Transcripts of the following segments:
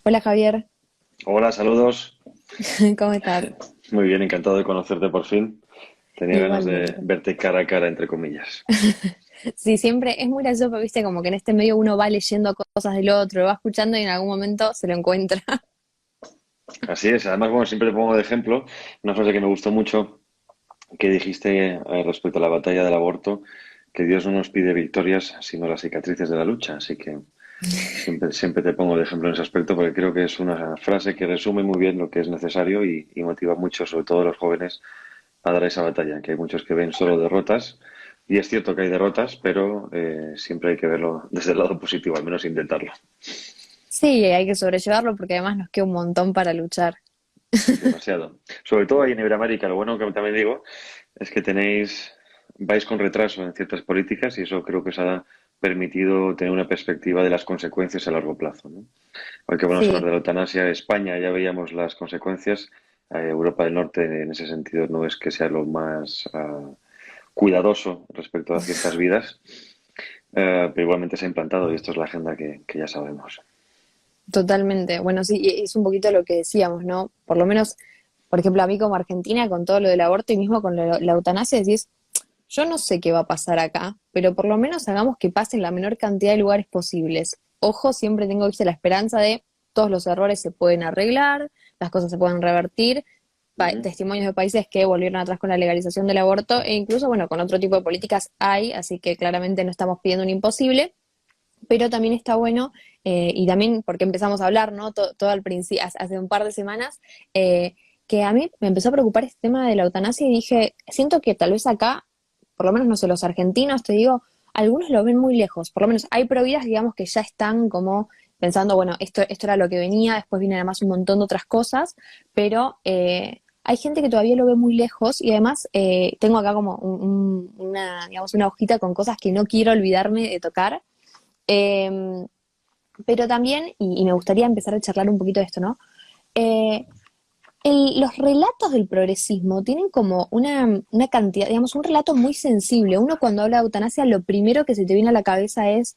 Hola Javier, Hola, saludos. ¿cómo estás? Muy bien, encantado de conocerte por fin. Tenía ganas de Igualmente. verte cara a cara, entre comillas. Sí, siempre es muy gracioso, viste, como que en este medio uno va leyendo cosas del otro, lo va escuchando y en algún momento se lo encuentra. Así es, además, bueno, siempre te pongo de ejemplo una frase que me gustó mucho que dijiste respecto a la batalla del aborto, que Dios no nos pide victorias, sino las cicatrices de la lucha. Así que siempre te pongo de ejemplo en ese aspecto porque creo que es una frase que resume muy bien lo que es necesario y motiva mucho, sobre todo a los jóvenes, a dar esa batalla, que hay muchos que ven solo derrotas, y es cierto que hay derrotas, pero siempre hay que verlo desde el lado positivo, al menos intentarlo. Sí, hay que sobrellevarlo porque además nos queda un montón para luchar. Demasiado. Sobre todo ahí en Iberoamérica, lo bueno que también digo es que vais con retraso en ciertas políticas y eso creo que os ha permitido tener una perspectiva de las consecuencias a largo plazo, ¿no? Hoy que vamos a hablar Sí, de la eutanasia, España ya veíamos las consecuencias, Europa del Norte en ese sentido no es que sea lo más cuidadoso respecto a ciertas vidas, pero igualmente se ha implantado y esto es la agenda que ya sabemos. totalmente. Bueno, sí, y es un poquito lo que decíamos, ¿no? Por lo menos, por ejemplo, a mí como argentina, con todo lo del aborto y mismo con la eutanasia, decís, yo no sé qué va a pasar acá, pero por lo menos hagamos que pase en la menor cantidad de lugares posibles. Ojo, siempre tengo, viste, la esperanza de todos los errores se pueden arreglar, las cosas se pueden revertir. Ujú. Testimonios de países que volvieron atrás con la legalización del aborto e incluso, bueno, con otro tipo de políticas hay, así que claramente no estamos pidiendo un imposible, pero también está bueno, y también porque empezamos a hablar, ¿no? Todo al principio, hace un par de semanas, que a mí me empezó a preocupar este tema de la eutanasia y dije, siento que tal vez acá, por lo menos no sé, los argentinos, te digo, algunos lo ven muy lejos, por lo menos hay providas, digamos, que ya están como pensando, bueno, esto era lo que venía, después vienen además un montón de otras cosas, pero hay gente que todavía lo ve muy lejos y además tengo acá como una, digamos, una hojita con cosas que no quiero olvidarme de tocar. Eh, pero también, y me gustaría empezar a charlar un poquito de esto, ¿no? Eh, los relatos del progresismo tienen como una cantidad, digamos, un relato muy sensible. Uno cuando habla de eutanasia, lo primero que se te viene a la cabeza es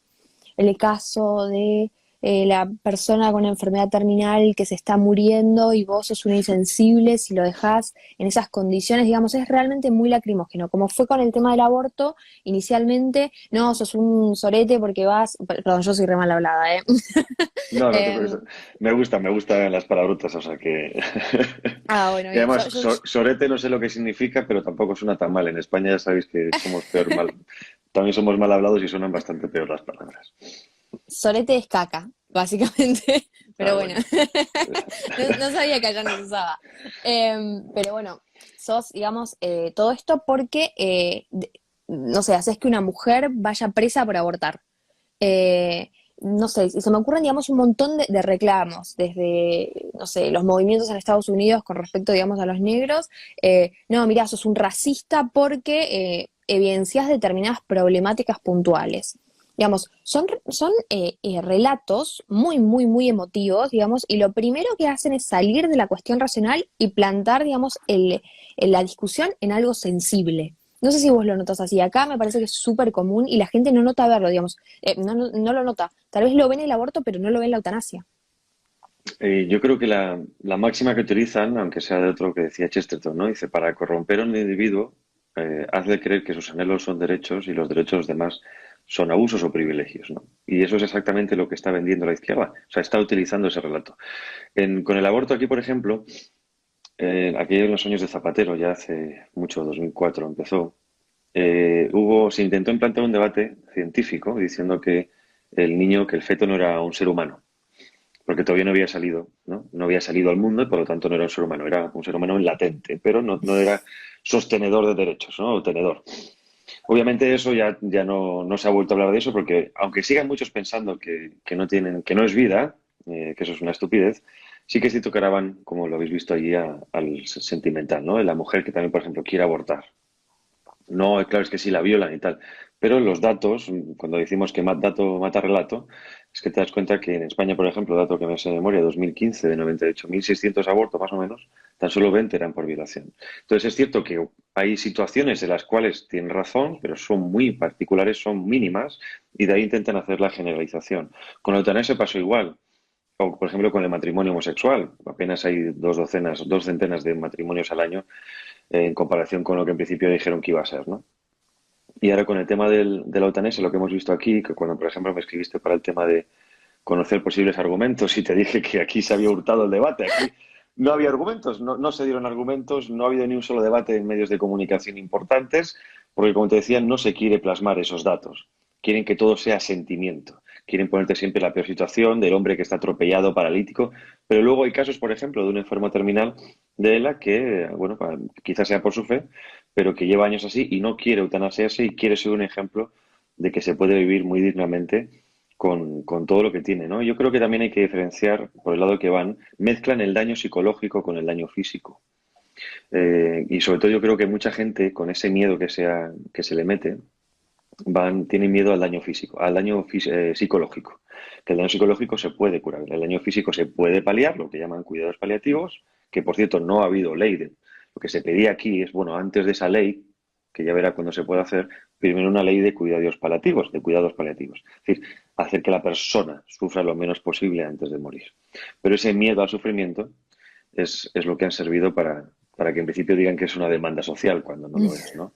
el caso de la persona con enfermedad terminal que se está muriendo y vos sos un insensible si lo dejás en esas condiciones, digamos, es realmente muy lacrimógeno. Como fue con el tema del aborto, inicialmente, no, sos un sorete porque vas, perdón, yo soy re mal hablada, ¿eh? No, no te Eh, preocupes. Me gustan las palabrotas, o sea que... bueno, Y bien, además, yo sorete no sé lo que significa, pero tampoco suena tan mal. En España ya sabéis que somos peor mal. También somos mal hablados y suenan bastante peor las palabras. sorete es caca, básicamente, pero Ah, bueno, bueno. no sabía que allá no se usaba. Pero bueno, sos, digamos, todo esto porque, no sé, haces que una mujer vaya presa por abortar. Eh, no sé, y se me ocurren, digamos, un montón de reclamos, desde, no sé, los movimientos en Estados Unidos con respecto, digamos, a los negros. No, mirá, sos un racista porque evidencias determinadas problemáticas puntuales. Digamos, son relatos muy, muy, muy emotivos, digamos, y lo primero que hacen es salir de la cuestión racional y plantar, digamos, la discusión en algo sensible. No sé si vos lo notas así. Acá me parece que es súper común y la gente no nota verlo, digamos. No lo nota. Tal vez lo ven en el aborto, pero no lo ven en la eutanasia. Yo creo que la máxima que utilizan, aunque sea de otro que decía Chesterton, ¿no? Dice, para corromper a un individuo, hazle creer que sus anhelos son derechos y los derechos de los demás son abusos o privilegios, ¿no? Y eso es exactamente lo que está vendiendo la izquierda. O sea, está utilizando ese relato. Con el aborto aquí, por ejemplo, aquí en los años de Zapatero, ya hace mucho, 2004 empezó, se intentó implantar un debate científico diciendo que que el feto no era un ser humano, porque todavía no había salido, ¿no? No había salido al mundo y por lo tanto no era un ser humano, era un ser humano latente, pero no era sostenedor de derechos, ¿no? O tenedor. Obviamente eso ya no se ha vuelto a hablar de eso porque aunque sigan muchos pensando que no tienen, que no es vida, que eso es una estupidez, sí que es cierto que ahora van, como lo habéis visto allí, al sentimental, ¿no? De la mujer que también, por ejemplo, quiere abortar. No, claro, es que sí la violan y tal. Pero los datos, cuando decimos que dato mata relato, es que te das cuenta que en España, por ejemplo, dato que me sé de memoria, 2015, de 98.600 abortos más o menos, tan solo 20 eran por violación. Entonces es cierto que hay situaciones en las cuales tienen razón, pero son muy particulares, son mínimas, y de ahí intentan hacer la generalización. Con la eutanasia pasó igual. O, por ejemplo, con el matrimonio homosexual. Apenas hay dos centenas de matrimonios al año en comparación con lo que en principio dijeron que iba a ser, ¿no? Y ahora con el tema de la eutanasia, lo que hemos visto aquí, que cuando, por ejemplo, me escribiste para el tema de conocer posibles argumentos y te dije que aquí se había hurtado el debate, aquí no había argumentos, no se dieron argumentos, no ha habido ni un solo debate en medios de comunicación importantes, porque como te decía, no se quiere plasmar esos datos. Quieren que todo sea sentimiento. Quieren ponerte siempre la peor situación del hombre que está atropellado, paralítico, pero luego hay casos, por ejemplo, de un enfermo terminal de ELA que, bueno, quizás sea por su fe, pero que lleva años así y no quiere eutanasiarse y quiere ser un ejemplo de que se puede vivir muy dignamente con todo lo que tiene, ¿no? Yo creo que también hay que diferenciar, por el lado que van, mezclan el daño psicológico con el daño físico. Y sobre todo yo creo que mucha gente, con ese miedo que se le mete, tienen miedo al daño físico, al daño psicológico. Que el daño psicológico se puede curar, el daño físico se puede paliar, lo que llaman cuidados paliativos, que por cierto no ha habido ley de. Lo que se pedía aquí es, bueno, antes de esa ley, que ya verá cuándo se puede hacer, primero una ley de cuidados paliativos, de cuidados paliativos. Es decir, hacer que la persona sufra lo menos posible antes de morir. Pero ese miedo al sufrimiento es lo que han servido para que en principio digan que es una demanda social, cuando no lo es, ¿no?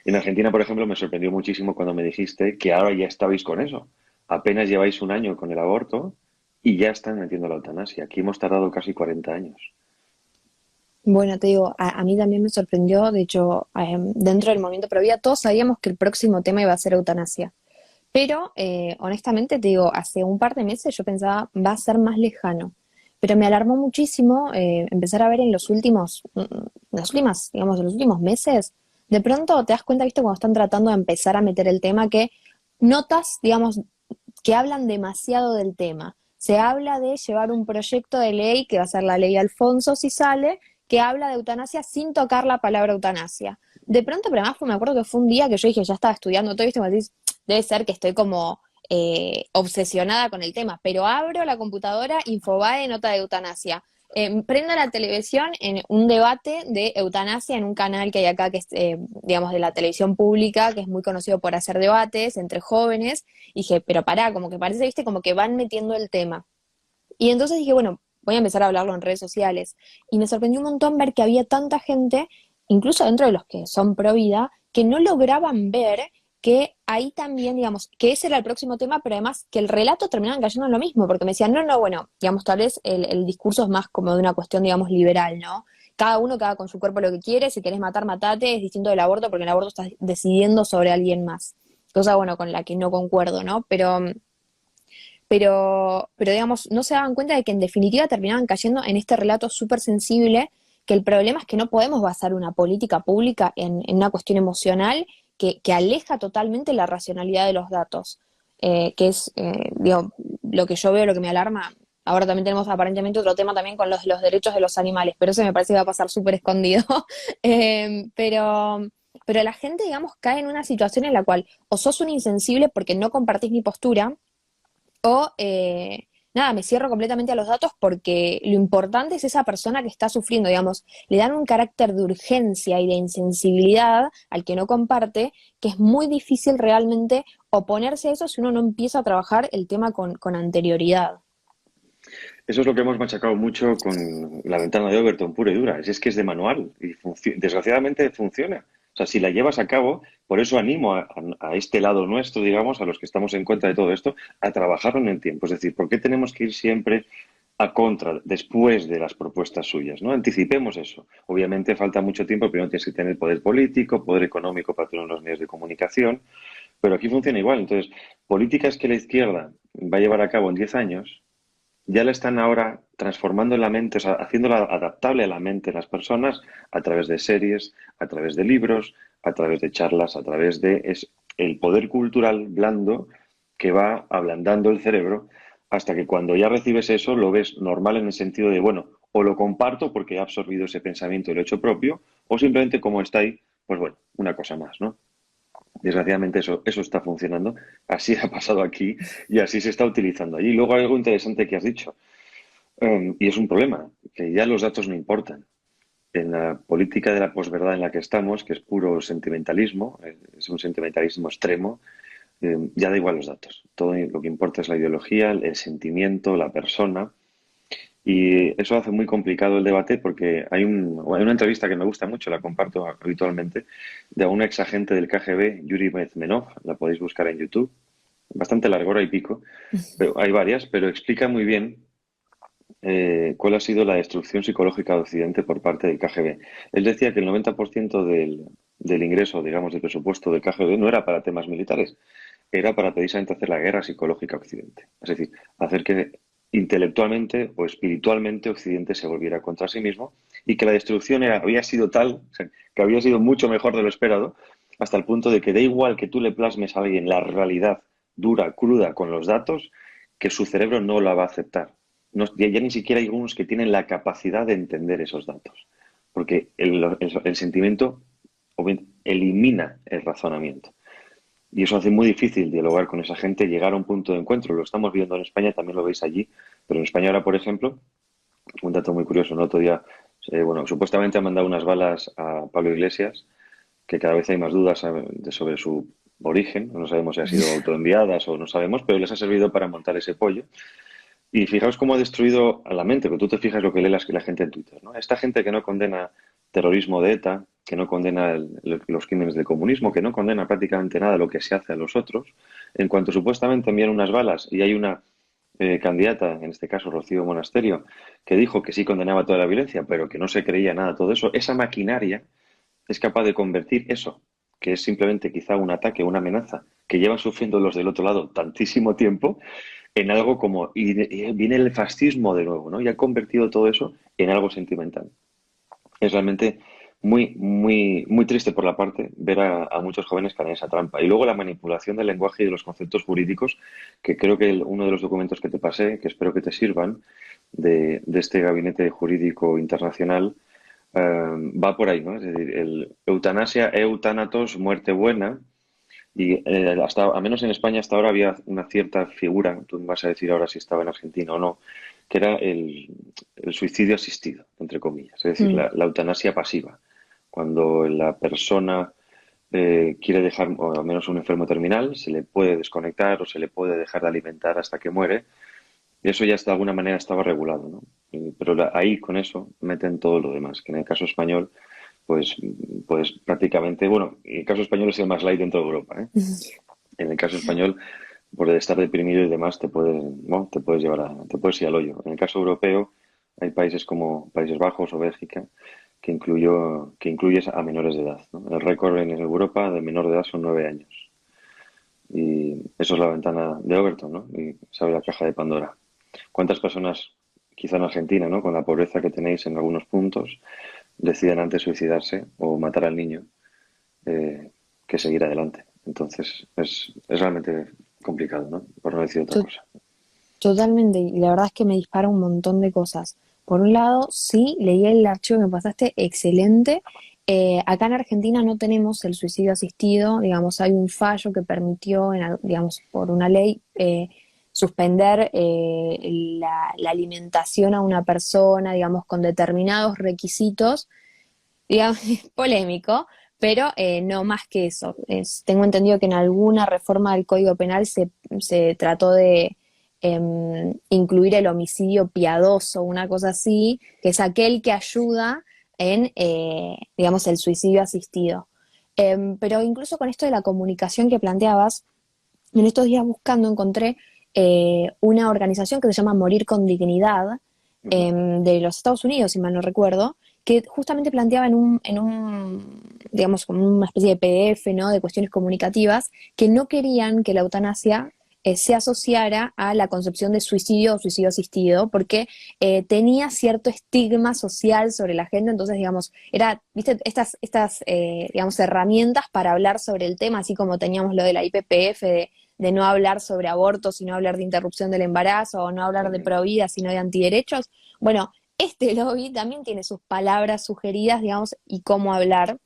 En Argentina, por ejemplo, me sorprendió muchísimo cuando me dijiste que ahora ya estabais con eso. Apenas lleváis un año con el aborto y ya están metiendo la eutanasia. Aquí hemos tardado casi 40 años. Bueno, te digo, a mí también me sorprendió, de hecho, dentro del movimiento Pro Vida todos sabíamos que el próximo tema iba a ser eutanasia. Pero, honestamente, te digo, hace un par de meses yo pensaba, va a ser más lejano. Pero me alarmó muchísimo empezar a ver en las últimas, digamos, en los últimos meses, de pronto te das cuenta, viste, cuando están tratando de empezar a meter el tema, que notas, digamos, que hablan demasiado del tema. Se habla de llevar un proyecto de ley, que va a ser la ley Alfonso si sale, que habla de eutanasia sin tocar la palabra eutanasia. De pronto, pero además me acuerdo que fue un día que yo dije, ya estaba estudiando todo, ¿viste? Me decís, debe ser que estoy como obsesionada con el tema, pero abro la computadora, Infobae, nota de eutanasia. Prendo la televisión en un debate de eutanasia en un canal que hay acá, que es, digamos, de la televisión pública, que es muy conocido por hacer debates entre jóvenes. Y dije, pero pará, como que parece, viste, como que van metiendo el tema. Y entonces dije, bueno, voy a empezar a hablarlo en redes sociales. Y me sorprendió un montón ver que había tanta gente, incluso dentro de los que son pro vida, que no lograban ver que ahí también, digamos, que ese era el próximo tema, pero además que el relato terminaba cayendo en lo mismo, porque me decían, no, no, bueno, digamos, tal vez el discurso es más como de una cuestión, digamos, liberal, ¿no? Cada uno que haga con su cuerpo lo que quiere, si querés matar, matate, es distinto del aborto, porque el aborto estás decidiendo sobre alguien más. Cosa, bueno, con la que no concuerdo, ¿no? Pero digamos, no se daban cuenta de que en definitiva terminaban cayendo en este relato súper sensible, que el problema es que no podemos basar una política pública en una cuestión emocional que aleja totalmente la racionalidad de los datos, que es, digo, lo que yo veo, lo que me alarma. Ahora también tenemos aparentemente otro tema también con los derechos de los animales, pero eso me parece que va a pasar súper escondido. Pero la gente, digamos, cae en una situación en la cual o sos un insensible porque no compartís mi postura, o, nada, me cierro completamente a los datos porque lo importante es esa persona que está sufriendo, digamos, le dan un carácter de urgencia y de insensibilidad al que no comparte, que es muy difícil realmente oponerse a eso si uno no empieza a trabajar el tema con anterioridad. Eso es lo que hemos machacado mucho con la ventana de Overton, pura y dura. Es que es de manual y desgraciadamente funciona. O sea, si la llevas a cabo, por eso animo a este lado nuestro, digamos, a los que estamos en contra de todo esto, a trabajarlo en el tiempo. Es decir, ¿por qué tenemos que ir siempre a contra, después de las propuestas suyas? ¿No? Anticipemos eso. Obviamente falta mucho tiempo, pero no tienes que tener poder político, poder económico para tener unos medios de comunicación, pero aquí funciona igual. Entonces, políticas que la izquierda va a llevar a cabo en 10 años ya la están ahora transformando en la mente, o sea, haciéndola adaptable a la mente de las personas a través de series, a través de libros, a través de charlas, a través de el poder cultural blando que va ablandando el cerebro hasta que cuando ya recibes eso lo ves normal en el sentido de, bueno, o lo comparto porque he absorbido ese pensamiento y lo he hecho propio, o simplemente como está ahí, pues bueno, una cosa más, ¿no? Desgraciadamente eso está funcionando, así ha pasado aquí y así se está utilizando allí. Luego hay algo interesante que has dicho, y es un problema, que ya los datos no importan. En la política de la posverdad en la que estamos, que es puro sentimentalismo, es un sentimentalismo extremo, ya da igual los datos. Todo lo que importa es la ideología, el sentimiento, la persona. Y eso hace muy complicado el debate porque hay una entrevista que me gusta mucho, la comparto habitualmente, de un ex agente del KGB, Yuri Bezmenov, la podéis buscar en YouTube, bastante larga, hora y pico, pero hay varias, pero explica muy bien cuál ha sido la destrucción psicológica de Occidente por parte del KGB. Él decía que el 90% del ingreso, digamos, del presupuesto del KGB no era para temas militares, era para precisamente hacer la guerra psicológica a Occidente. Es decir, hacer que intelectualmente o espiritualmente Occidente se volviera contra sí mismo y que la destrucción había sido tal, o sea, que había sido mucho mejor de lo esperado, hasta el punto de que da igual que tú le plasmes a alguien la realidad dura, cruda, con los datos, que su cerebro no la va a aceptar. No, ya ni siquiera hay algunos que tienen la capacidad de entender esos datos, porque el sentimiento elimina el razonamiento. Y eso hace muy difícil dialogar con esa gente, llegar a un punto de encuentro. Lo estamos viendo en España, también lo veis allí, pero en España ahora, por ejemplo, un dato muy curioso, el otro día, bueno, supuestamente han mandado unas balas a Pablo Iglesias, que cada vez hay más dudas sobre su origen, no sabemos si han sido autoenviadas o no sabemos, pero les ha servido para montar ese pollo. Y fijaos cómo ha destruido a la mente, porque tú te fijas lo que lee la gente en Twitter, ¿no? Esta gente que no condena terrorismo de ETA, que no condena los crímenes del comunismo, que no condena prácticamente nada de lo que se hace a los otros, en cuanto supuestamente envían unas balas y hay una candidata, en este caso Rocío Monasterio, que dijo que sí condenaba toda la violencia, pero que no se creía nada de todo eso, esa maquinaria es capaz de convertir eso, que es simplemente quizá un ataque, una amenaza, que llevan sufriendo los del otro lado tantísimo tiempo, en algo como, y viene el fascismo de nuevo, ¿no? Y ha convertido todo eso en algo sentimental. Es realmente muy triste por la parte ver a muchos jóvenes caer en esa trampa. Y luego la manipulación del lenguaje y de los conceptos jurídicos, que creo que uno de los documentos que te pasé, que espero que te sirvan, de este gabinete jurídico internacional, va por ahí, ¿no? Es decir, el eutanasia, eutanatos, muerte buena, y hasta, al menos en España hasta ahora había una cierta figura, tú me vas a decir ahora si estaba en Argentina o no, que era el suicidio asistido, entre comillas, es decir, Mm. la eutanasia pasiva. Cuando la persona quiere dejar, o al menos un enfermo terminal, se le puede desconectar o se le puede dejar de alimentar hasta que muere. Y eso ya de alguna manera estaba regulado, ¿no? Pero ahí con eso meten todo lo demás, que en el caso español pues, pues prácticamente, bueno, el caso español es el más light dentro de Europa, ¿eh? En el caso español, por el estar deprimido y demás, bueno, te puedes ir al hoyo. En el caso europeo, hay países como Países Bajos o Bélgica que incluyes a menores de edad, ¿no? El récord en Europa de menor de edad son 9 años. Y eso es la ventana de Overton, ¿no? Y se abre la caja de Pandora. ¿Cuántas personas, quizá en Argentina, ¿no? Con la pobreza que tenéis en algunos puntos, deciden antes suicidarse o matar al niño que seguir adelante? Entonces, es realmente complicado, ¿no? Por no decir otra To- cosa. Totalmente, y la verdad es que me dispara un montón de cosas. Por un lado, sí, leí el archivo que me pasaste, excelente. Acá en Argentina no tenemos el suicidio asistido, digamos, hay un fallo que permitió, digamos, por una ley, suspender la alimentación a una persona, digamos, con determinados requisitos, digamos, es polémico, pero no más que eso. Tengo entendido que en alguna reforma del Código Penal se trató de incluir el homicidio piadoso, una cosa así, que es aquel que ayuda en, digamos, el suicidio asistido. Pero incluso con esto de la comunicación que planteabas, en estos días buscando encontré una organización que se llama Morir con Dignidad, Ujú. de los Estados Unidos, si mal no recuerdo, que justamente planteaba digamos, como una especie de PDF, ¿no? De cuestiones comunicativas, que no querían que la eutanasia se asociara a la concepción de suicidio o suicidio asistido, porque tenía cierto estigma social sobre la gente, entonces, digamos, viste, digamos, herramientas para hablar sobre el tema, así como teníamos lo de la IPPF, de no hablar sobre aborto, sino hablar de interrupción del embarazo, o no hablar de Ujú. provida, sino de antiderechos. Bueno, este lobby también tiene sus palabras sugeridas, digamos, y cómo hablar.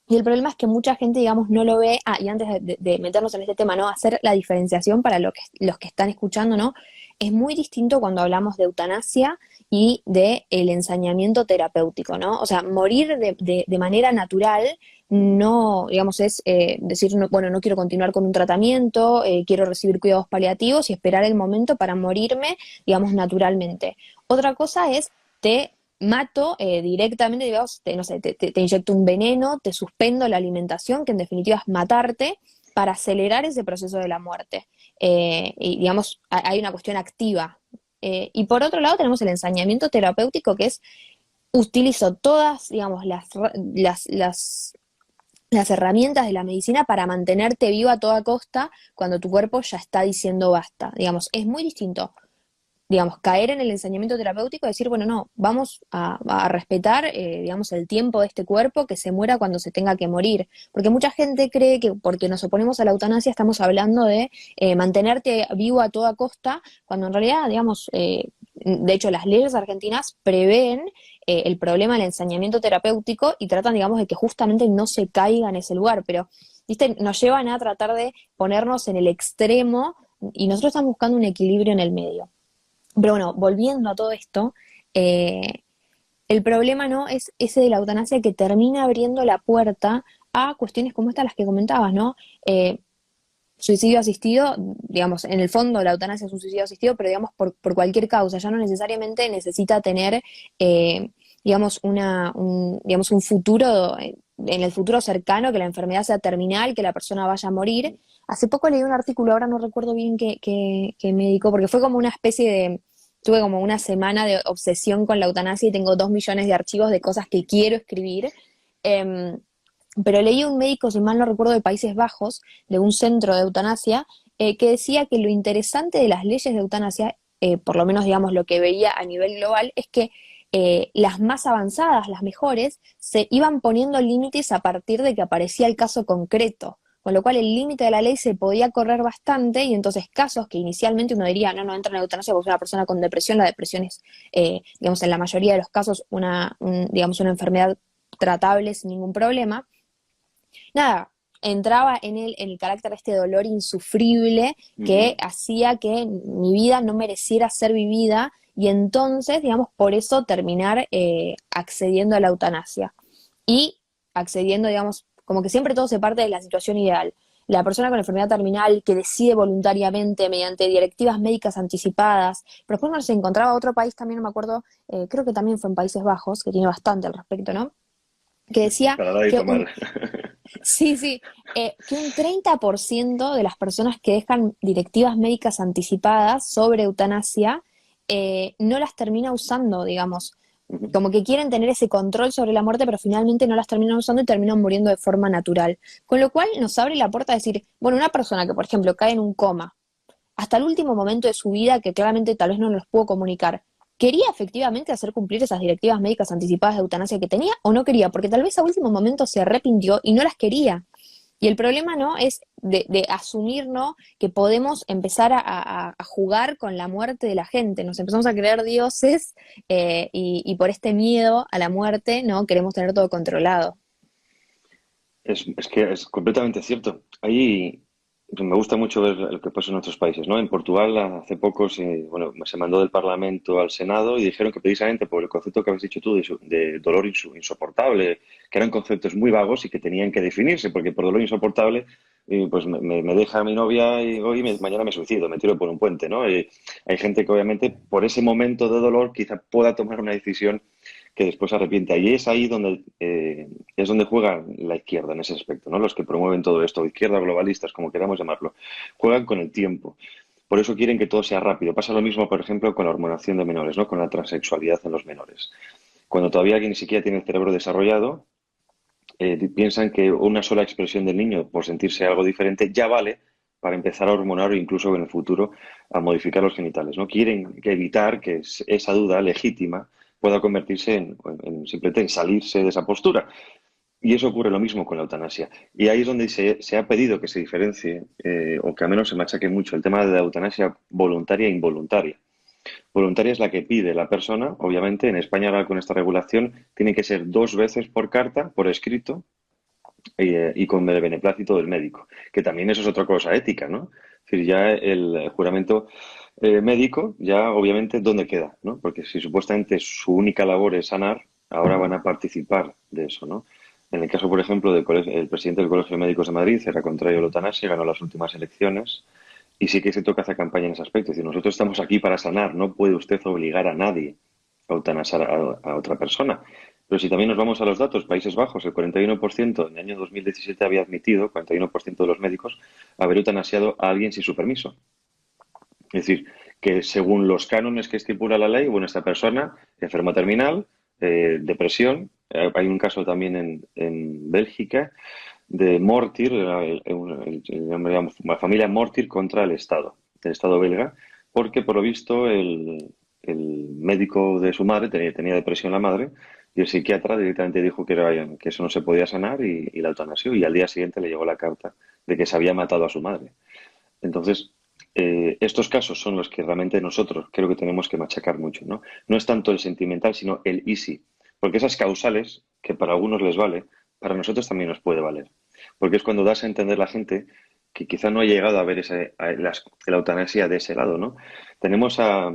Y el problema es que mucha gente, digamos, no lo ve. Ah, y antes de meternos en este tema, ¿no? Hacer la diferenciación para los que están escuchando, ¿no? Es muy distinto cuando hablamos de eutanasia y de el ensañamiento terapéutico, ¿no? O sea, morir de manera natural no, digamos, es decir, no, bueno, no quiero continuar con un tratamiento, quiero recibir cuidados paliativos y esperar el momento para morirme, digamos, naturalmente. Otra cosa es, te mato directamente, digamos, no sé, te inyecto un veneno, te suspendo la alimentación, que en definitiva es matarte para acelerar ese proceso de la muerte. Y digamos, hay una cuestión activa. Y por otro lado tenemos el ensañamiento terapéutico, que es utilizo todas, digamos, las herramientas de la medicina para mantenerte vivo a toda costa cuando tu cuerpo ya está diciendo basta. Digamos, es muy distinto, digamos, caer en el ensañamiento terapéutico y decir, bueno, no, vamos a respetar, digamos, el tiempo de este cuerpo, que se muera cuando se tenga que morir. Porque mucha gente cree que porque nos oponemos a la eutanasia estamos hablando de mantenerte vivo a toda costa, cuando en realidad, digamos, de hecho, las leyes argentinas prevén el problema del ensañamiento terapéutico y tratan, digamos, de que justamente no se caiga en ese lugar, pero, viste, nos llevan a tratar de ponernos en el extremo y nosotros estamos buscando un equilibrio en el medio. Pero bueno, volviendo a todo esto, eh, el problema no es ese de la eutanasia que termina abriendo la puerta a cuestiones como estas las que comentabas, ¿no? Suicidio asistido, digamos, en el fondo la eutanasia es un suicidio asistido, pero digamos por cualquier causa, ya no necesariamente necesita tener, eh, digamos, digamos, un futuro, en el futuro cercano, que la enfermedad sea terminal, que la persona vaya a morir. Hace poco leí un artículo, ahora no recuerdo bien qué médico, porque fue como una especie de, tuve como una semana de obsesión con la eutanasia y tengo 2 millones de archivos de cosas que quiero escribir. Em, pero leí un médico, si mal no recuerdo, de Países Bajos, de un centro de eutanasia, que decía que lo interesante de las leyes de eutanasia, por lo menos digamos lo que veía a nivel global, es que las más avanzadas, las mejores, se iban poniendo límites a partir de que aparecía el caso concreto. Con lo cual el límite de la ley se podía correr bastante y entonces casos que inicialmente uno diría, no, no entra en eutanasia porque es una persona con depresión, la depresión es, digamos, en la mayoría de los casos digamos, una enfermedad tratable sin ningún problema. Nada, entraba en el carácter de este dolor insufrible que Ujú. hacía que mi vida no mereciera ser vivida y entonces, digamos, por eso terminar accediendo a la eutanasia. Y accediendo, digamos, como que siempre todo se parte de la situación ideal. La persona con enfermedad terminal que decide voluntariamente mediante directivas médicas anticipadas, pero después no se encontraba otro país, también no me acuerdo, creo que también fue en Países Bajos, que tiene bastante al respecto, ¿no? Que decía Para dar y que tomar. sí, sí, que un 30% de las personas que dejan directivas médicas anticipadas sobre eutanasia no las termina usando, digamos, Ujú. como que quieren tener ese control sobre la muerte, pero finalmente no las terminan usando y terminan muriendo de forma natural. Con lo cual nos abre la puerta a decir, bueno, una persona que, por ejemplo, cae en un coma, hasta el último momento de su vida, que claramente tal vez no nos pudo comunicar, ¿quería efectivamente hacer cumplir esas directivas médicas anticipadas de eutanasia que tenía o no quería? Porque tal vez a último momento se arrepintió y no las quería. Y el problema no es de asumir, ¿no?, que podemos empezar a jugar con la muerte de la gente. Nos empezamos a creer dioses y por este miedo a la muerte, ¿no?, queremos tener todo controlado. Es que es completamente cierto. Ahí me gusta mucho ver lo que pasa en otros países, ¿no? En Portugal hace poco bueno, se mandó del Parlamento al Senado y dijeron que precisamente por el concepto que habéis dicho tú de dolor insoportable, que eran conceptos muy vagos y que tenían que definirse, porque por dolor insoportable pues me deja mi novia y hoy mañana me suicido, me tiro por un puente, ¿no? Hay gente que obviamente por ese momento de dolor quizá pueda tomar una decisión que después se arrepiente. Y es ahí donde es donde juega la izquierda en ese aspecto, ¿no? Los que promueven todo esto, izquierda, globalistas, como queramos llamarlo, juegan con el tiempo. Por eso quieren que todo sea rápido. Pasa lo mismo, por ejemplo, con la hormonación de menores, ¿no? Con la transexualidad en los menores. Cuando todavía alguien ni siquiera tiene el cerebro desarrollado, piensan que una sola expresión del niño por sentirse algo diferente ya vale para empezar a hormonar o incluso en el futuro a modificar los genitales, ¿no? Quieren evitar que esa duda legítima pueda convertirse en simplemente en salirse de esa postura. Y eso ocurre lo mismo con la eutanasia. Y ahí es donde se ha pedido que se diferencie, o que al menos se machaque mucho, el tema de la eutanasia voluntaria e involuntaria. Voluntaria es la que pide la persona, obviamente, en España ahora con esta regulación tiene que ser 2 veces por carta, por escrito, y con el beneplácito del médico, que también eso es otra cosa ética, ¿no? Es decir, ya el juramento médico, ya obviamente, ¿dónde queda? ¿No? Porque si supuestamente su única labor es sanar, ahora van a participar de eso, ¿no? En el caso, por ejemplo, el presidente del Colegio de Médicos de Madrid era contrario a la eutanasia, ganó las últimas elecciones y sí que se toca hacer campaña en ese aspecto. Es decir, nosotros estamos aquí para sanar, no puede usted obligar a nadie a eutanasiar a otra persona. Pero si también nos vamos a los datos, Países Bajos, el 41% en el año 2017 había admitido, 41% de los médicos, haber eutanasiado a alguien sin su permiso. Es decir, que según los cánones que estipula la ley, bueno, esta persona, enferma terminal, depresión, hay un caso también en Bélgica de Mortir, la familia Mortir contra el Estado belga, porque por lo visto el médico de su madre tenía depresión la madre y el psiquiatra directamente dijo que eso no se podía sanar y la eutanasió y al día siguiente le llegó la carta de que se había matado a su madre. Entonces, estos casos son los que realmente nosotros creo que tenemos que machacar mucho, ¿no? No es tanto el sentimental, sino el easy. Porque esas causales, que para algunos les vale, para nosotros también nos puede valer. Porque es cuando das a entender a la gente que quizá no ha llegado a ver la eutanasia de ese lado, ¿no? Tenemos a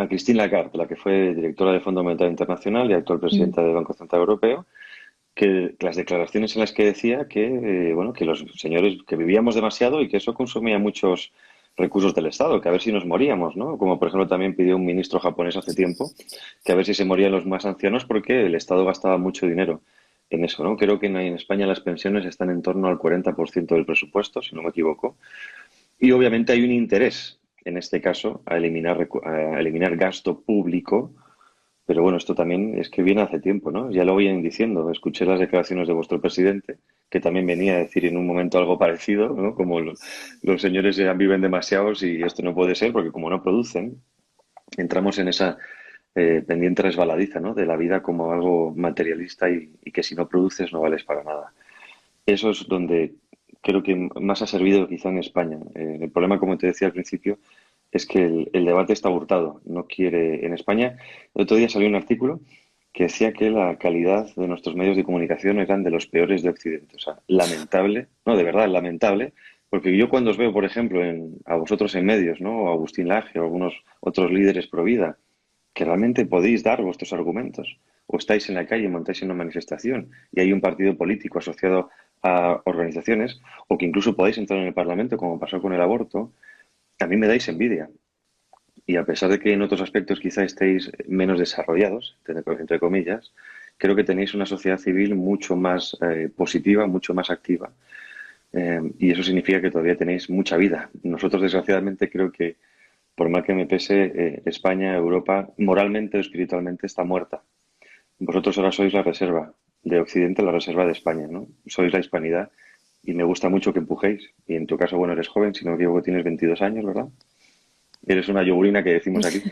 Christine Lagarde, la que fue directora del Fondo Monetario Internacional y actual Mm. presidenta del Banco Central Europeo, que las declaraciones en las que decía que, bueno, que los señores que vivíamos demasiado y que eso consumía muchos recursos del Estado, que a ver si nos moríamos, ¿no? Como por ejemplo también pidió un ministro japonés hace tiempo, que a ver si se morían los más ancianos porque el Estado gastaba mucho dinero en eso, ¿no? Creo que en España las pensiones están en torno al 40% del presupuesto, si no me equivoco, y obviamente hay un interés, en este caso, a eliminar gasto público, pero bueno, esto también es que viene hace tiempo, ¿no? Ya lo vienen diciendo. Escuché las declaraciones de vuestro presidente, que también venía a decir en un momento algo parecido, ¿no? Como los señores ya viven demasiados y esto no puede ser porque como no producen, entramos en esa pendiente resbaladiza, ¿no? De la vida como algo materialista y que si no produces no vales para nada. Eso es donde creo que más ha servido quizá en España. El problema, como te decía al principio, es que el debate está hurtado. No quiere. En España, el otro día salió un artículo que decía que la calidad de nuestros medios de comunicación eran de los peores de Occidente. O sea, lamentable, no, de verdad, lamentable, porque yo cuando os veo, por ejemplo, a vosotros en medios, ¿no? O a Agustín Laje o algunos otros líderes pro vida, que realmente podéis dar vuestros argumentos, o estáis en la calle, montáis en una manifestación y hay un partido político asociado a organizaciones, o que incluso podáis entrar en el Parlamento, como pasó con el aborto, a mí me dais envidia. Y a pesar de que en otros aspectos quizá estéis menos desarrollados, entre comillas, creo que tenéis una sociedad civil mucho más positiva, mucho más activa. Y eso significa que todavía tenéis mucha vida. Nosotros, desgraciadamente, creo que, por mal que me pese, España, Europa, moralmente o espiritualmente está muerta. Vosotros ahora sois la reserva de Occidente, la reserva de España, ¿no? Sois la hispanidad y me gusta mucho que empujéis. Y en tu caso, bueno, eres joven, si no me equivoco, tienes 22 años, ¿verdad? Eres una yogurina que decimos aquí.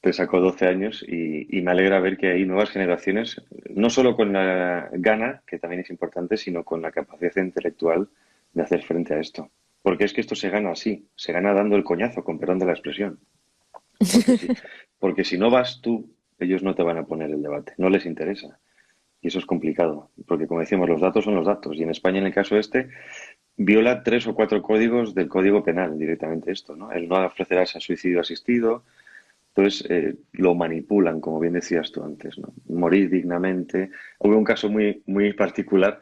Te sacó 12 años y me alegra ver que hay nuevas generaciones, no solo con la gana, que también es importante, sino con la capacidad intelectual de hacer frente a esto. Porque es que esto se gana así, se gana dando el coñazo, con perdón de la expresión. Porque si, porque si no vas tú, ellos no te van a poner el debate, no les interesa. Y eso es complicado, porque como decíamos, los datos son los datos. Y en España, en el caso este, viola 3 o 4 códigos del Código Penal directamente esto, ¿no? El no ofrecerás a suicidio asistido. Entonces, lo manipulan, como bien decías tú antes, ¿no? Morir dignamente. Hubo un caso muy, muy particular.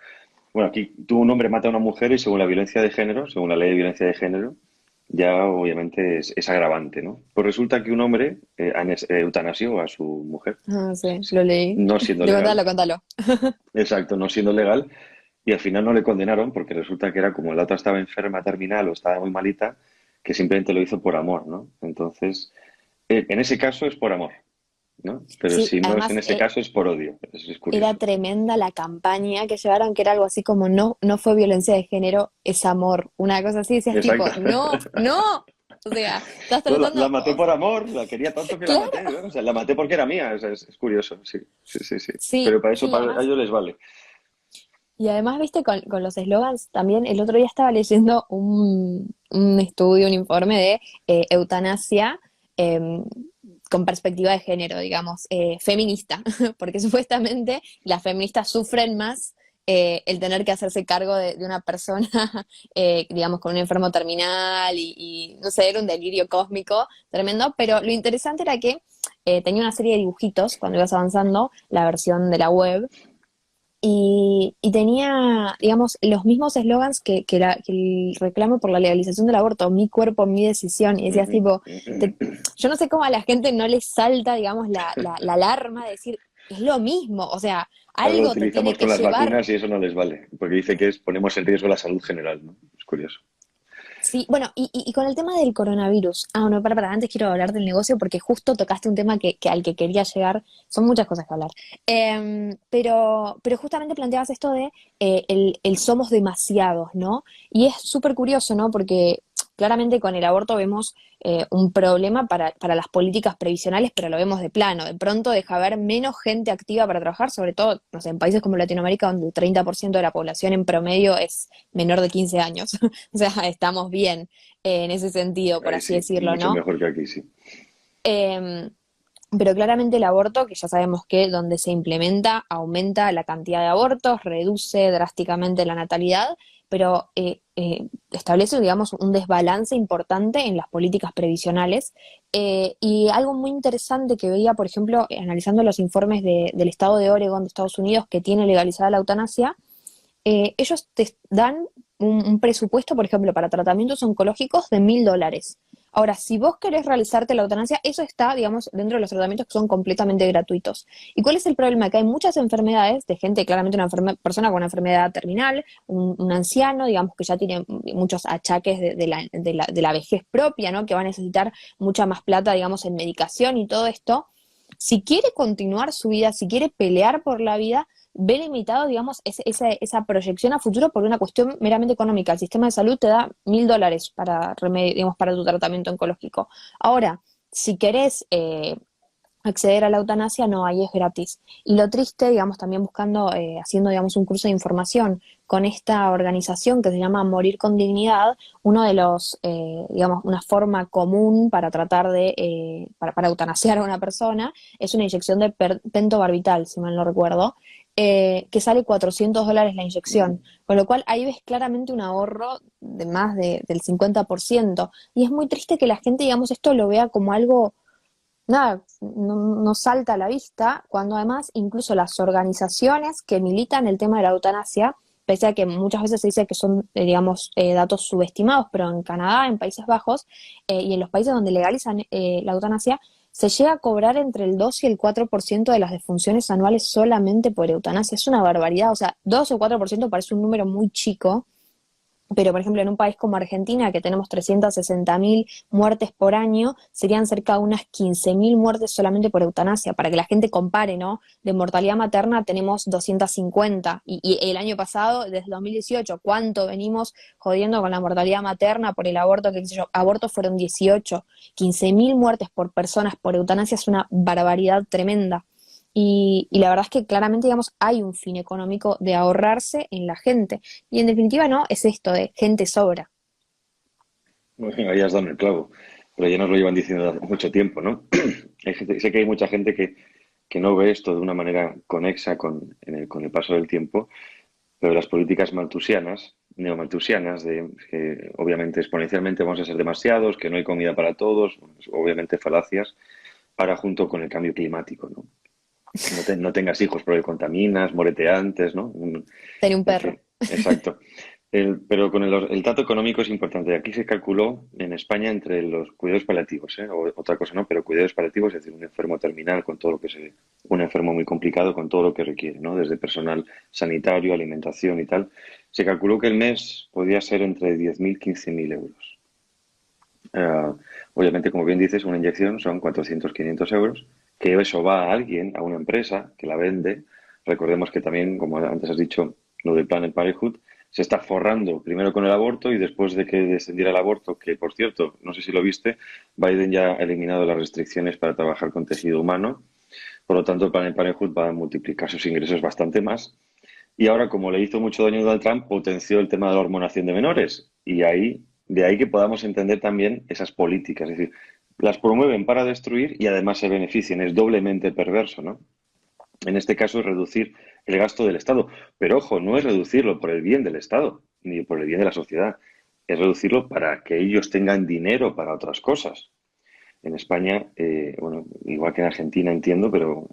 Bueno, aquí tú, un hombre mata a una mujer y según la violencia de género, según la ley de violencia de género, ya obviamente es agravante, ¿no? Pues resulta que un hombre eutanasió a su mujer, Ah, sí, lo leí. no siendo legal, Contalo, contalo. exacto, no siendo legal, y al final no le condenaron porque resulta que era como la otra estaba enferma terminal o estaba muy malita, que simplemente lo hizo por amor, ¿no? Entonces, en ese caso es por amor, ¿no? Pero Sí, si no es en además ese caso es por odio. Es era curioso. tremenda la campaña que llevaron, que era algo así como no, no fue violencia de género, es amor. Una cosa así, decías tipo, Exacto. no, no. O sea, estás No, la tratando, maté por amor, la quería tanto que la maté, claro, ¿no? O sea, la maté porque era mía, es curioso, sí, sí, sí, sí. sí, Pero para eso, sí, para además. ellos les vale. Y además, viste, con los eslogans también, el otro día estaba leyendo un estudio, un informe de eutanasia eh, con perspectiva de género, digamos, feminista, porque supuestamente las feministas sufren más el tener que hacerse cargo de una persona, digamos, con un enfermo terminal no sé, era un delirio cósmico tremendo, pero lo interesante era que tenía una serie de dibujitos cuando ibas avanzando, la versión de la web, y tenía, digamos, los mismos eslogans que el reclamo por la legalización del aborto, mi cuerpo, mi decisión, y decías Ujú. tipo, yo no sé cómo a la gente no le salta, digamos, la alarma de decir, es lo mismo, o sea, Ahora lo algo te tiene utilizamos que con las llevar. vacunas y eso no les vale, porque dice que ponemos en riesgo la salud general, ¿no? Es curioso. Sí, bueno, y con el tema del coronavirus, no, antes quiero hablar del negocio porque justo tocaste un tema al que quería llegar, son muchas cosas que hablar. Pero justamente planteabas esto de el somos demasiados, ¿no? Y es súper curioso, ¿no? Porque claramente con el aborto vemos un problema para las políticas previsionales, pero lo vemos de plano. De pronto deja haber menos gente activa para trabajar, sobre todo, no sé, en países como Latinoamérica, donde el 30% de la población en promedio es menor de 15 años. O sea, estamos bien en ese sentido, por Ahí así sí, decirlo, mucho ¿no? mejor que aquí, sí. Eh, pero claramente el aborto, que ya sabemos que donde se implementa aumenta la cantidad de abortos, reduce drásticamente la natalidad, pero establece, digamos, un desbalance importante en las políticas previsionales. Y algo muy interesante que veía, por ejemplo, analizando los informes del estado de Oregon de Estados Unidos, que tiene legalizada la eutanasia, ellos te dan un presupuesto, por ejemplo, para tratamientos oncológicos de $1.000. Ahora, si vos querés realizarte la eutanasia, eso está, digamos, dentro de los tratamientos que son completamente gratuitos. ¿Y cuál es el problema? Que hay muchas enfermedades de gente, claramente una persona con una enfermedad terminal, un anciano, digamos, que ya tiene muchos achaques de la vejez propia, ¿no? Que va a necesitar mucha más plata, digamos, en medicación y todo esto. Si quiere continuar su vida, si quiere pelear por la vida, ve limitado, digamos, esa proyección a futuro por una cuestión meramente económica. El sistema de salud te da $1.000 digamos, para tu tratamiento oncológico. Ahora, si querés acceder a la eutanasia, no, ahí es gratis. Y lo triste, digamos, también buscando, haciendo, digamos, un curso de información con esta organización que se llama Morir con Dignidad, uno de los, digamos, una forma común para tratar para eutanasiar a una persona es una inyección de pentobarbital, si mal no recuerdo, que sale $400 la Ujú. inyección, con lo cual ahí ves claramente un ahorro de más del 50%. Y es muy triste que la gente, digamos, esto lo vea como algo nada, no salta a la vista, cuando además incluso las organizaciones que militan el tema de la eutanasia, pese a que muchas veces se dice que son, digamos, datos subestimados, pero en Canadá, en Países Bajos y en los países donde legalizan la eutanasia, se llega a cobrar entre el 2 y el 4% de las defunciones anuales solamente por eutanasia. Es una barbaridad, o sea, 2 o 4% parece un número muy chico, pero, por ejemplo, en un país como Argentina, que tenemos 360.000 muertes por año, serían cerca de unas 15.000 muertes solamente por eutanasia, para que la gente compare, ¿no? De mortalidad materna tenemos 250, y el año pasado, desde 2018, ¿cuánto venimos jodiendo con la mortalidad materna por el aborto? Que, qué sé yo, abortos fueron 18, 15.000 muertes por personas por eutanasia es una barbaridad tremenda. Y la verdad es que claramente, digamos, hay un fin económico de ahorrarse en la gente. Y en definitiva, no, es esto de gente sobra. Bueno, ahí has dado en el clavo, pero ya nos lo llevan diciendo hace mucho tiempo, ¿no? Sé que hay mucha gente que no ve esto de una manera conexa con el paso del tiempo, pero las políticas maltusianas, neomaltusianas, de que obviamente exponencialmente vamos a ser demasiados, que no hay comida para todos, pues, obviamente falacias, para junto con el cambio climático, ¿no? No tengas hijos porque contaminas, muérete antes, ¿no? Tener un En perro. fin, exacto. Pero con el dato económico es importante. Aquí se calculó en España entre los cuidados paliativos, ¿eh? O otra cosa no, pero cuidados paliativos, es decir, un enfermo terminal con todo lo que un enfermo muy complicado con todo lo que requiere, ¿no? Desde personal sanitario, alimentación y tal. Se calculó que el mes podía ser entre 10.000 y 15.000 euros. Eh, Obviamente, como bien dices, una inyección son 400, 500 euros, que eso va a alguien, a una empresa que la vende. Recordemos que también, como antes has dicho, lo del Planned Parenthood, se está forrando primero con el aborto y después de que descendiera el aborto, que por cierto, no sé si lo viste, Biden ya ha eliminado las restricciones para trabajar con tejido humano. Por lo tanto, el Planned Parenthood va a multiplicar sus ingresos bastante más. Y ahora, como le hizo mucho daño a Donald Trump, potenció el tema de la hormonación de menores. Y de ahí que podamos entender también esas políticas. Es decir, las promueven para destruir y además se benefician. Es doblemente perverso, ¿no? En este caso, reducir el gasto del Estado. Pero ojo, no es reducirlo por el bien del Estado, ni por el bien de la sociedad. Es reducirlo para que ellos tengan dinero para otras cosas. En España, bueno, igual que en Argentina entiendo, pero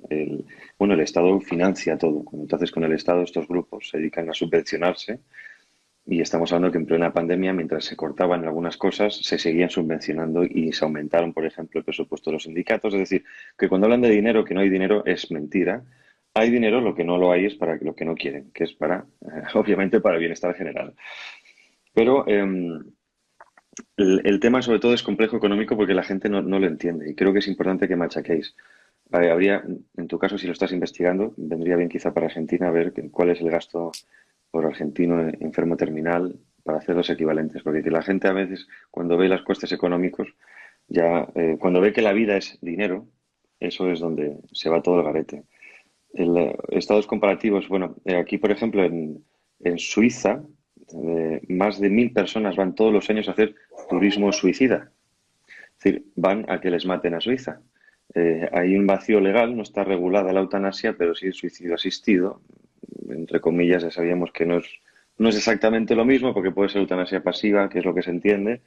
bueno, el Estado financia todo. Entonces, con el Estado estos grupos se dedican a subvencionarse y estamos hablando que en plena pandemia, mientras se cortaban algunas cosas, se seguían subvencionando y se aumentaron, por ejemplo, el presupuesto de los sindicatos. Es decir, que cuando hablan de dinero, que no hay dinero, es mentira. Hay dinero, lo que no lo hay es para lo que no quieren, que es para, obviamente, para el bienestar general. Pero el tema sobre todo es complejo económico porque la gente no lo entiende y creo que es importante que machaquéis. Habría, en tu caso, si lo estás investigando, vendría bien quizá para Argentina ver cuál es el gasto por argentino enfermo terminal para hacer los equivalentes, porque que la gente a veces cuando ve los costes económicos, ya cuando ve que la vida es dinero, eso es donde se va todo el garete. Estados comparativos, bueno, aquí por ejemplo en Suiza, más de 1.000 personas van todos los años a hacer turismo suicida. Es decir, van a que les maten a Suiza. Hay un vacío legal, no está regulada la eutanasia, pero sí el suicidio asistido. Entre comillas, ya sabíamos que no es exactamente lo mismo, porque puede ser eutanasia pasiva, que es lo que se entiende.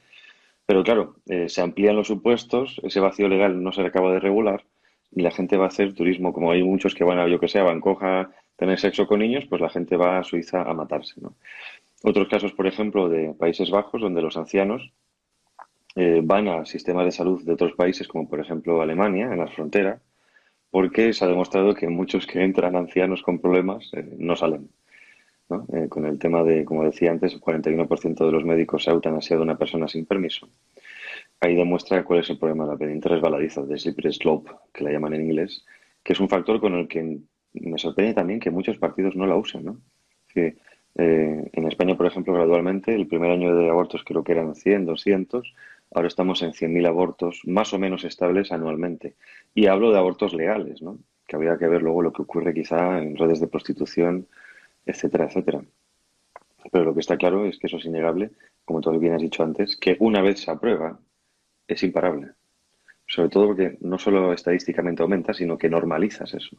Pero claro, se amplían los supuestos, ese vacío legal no se le acaba de regular y la gente va a hacer turismo. Como hay muchos que van a, yo que sé, a Bangkok a tener sexo con niños, pues la gente va a Suiza a matarse, ¿no? Otros casos, por ejemplo, de Países Bajos, donde los ancianos van a sistemas de salud de otros países, como por ejemplo Alemania, en la frontera, porque se ha demostrado que muchos que entran ancianos con problemas no salen, ¿no? Con el tema de, como decía antes, el 41% de los médicos ha eutanasiado a una persona sin permiso. Ahí demuestra cuál es el problema de la pendiente resbaladiza, de slippery slope, que la llaman en inglés, que es un factor con el que me sorprende también que muchos partidos no la usen, ¿no? Que, en España, por ejemplo, gradualmente, el primer año de abortos creo que eran 100, 200, ahora estamos en 100.000 abortos más o menos estables anualmente. Y hablo de abortos legales, ¿no? Que habría que ver luego lo que ocurre quizá en redes de prostitución, etcétera, etcétera. Pero lo que está claro es que eso es innegable, como tú bien has dicho antes, que una vez se aprueba, es imparable. Sobre todo porque no solo estadísticamente aumenta, sino que normalizas eso.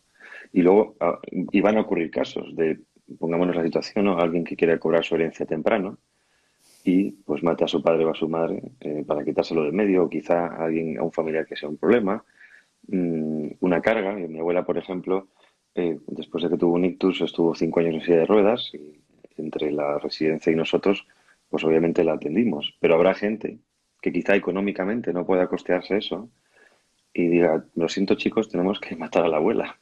Y luego, y van a ocurrir casos de, pongámonos la situación, ¿no? Alguien que quiere cobrar su herencia temprano y pues mate a su padre o a su madre para quitárselo de medio, o quizá a alguien, a un familiar que sea un problema, una carga. Mi abuela, por ejemplo, después de que tuvo un ictus, estuvo 5 años en silla de ruedas y entre la residencia y nosotros, pues obviamente la atendimos. Pero habrá gente que quizá económicamente no pueda costearse eso y diga, lo siento chicos, tenemos que matar a la abuela.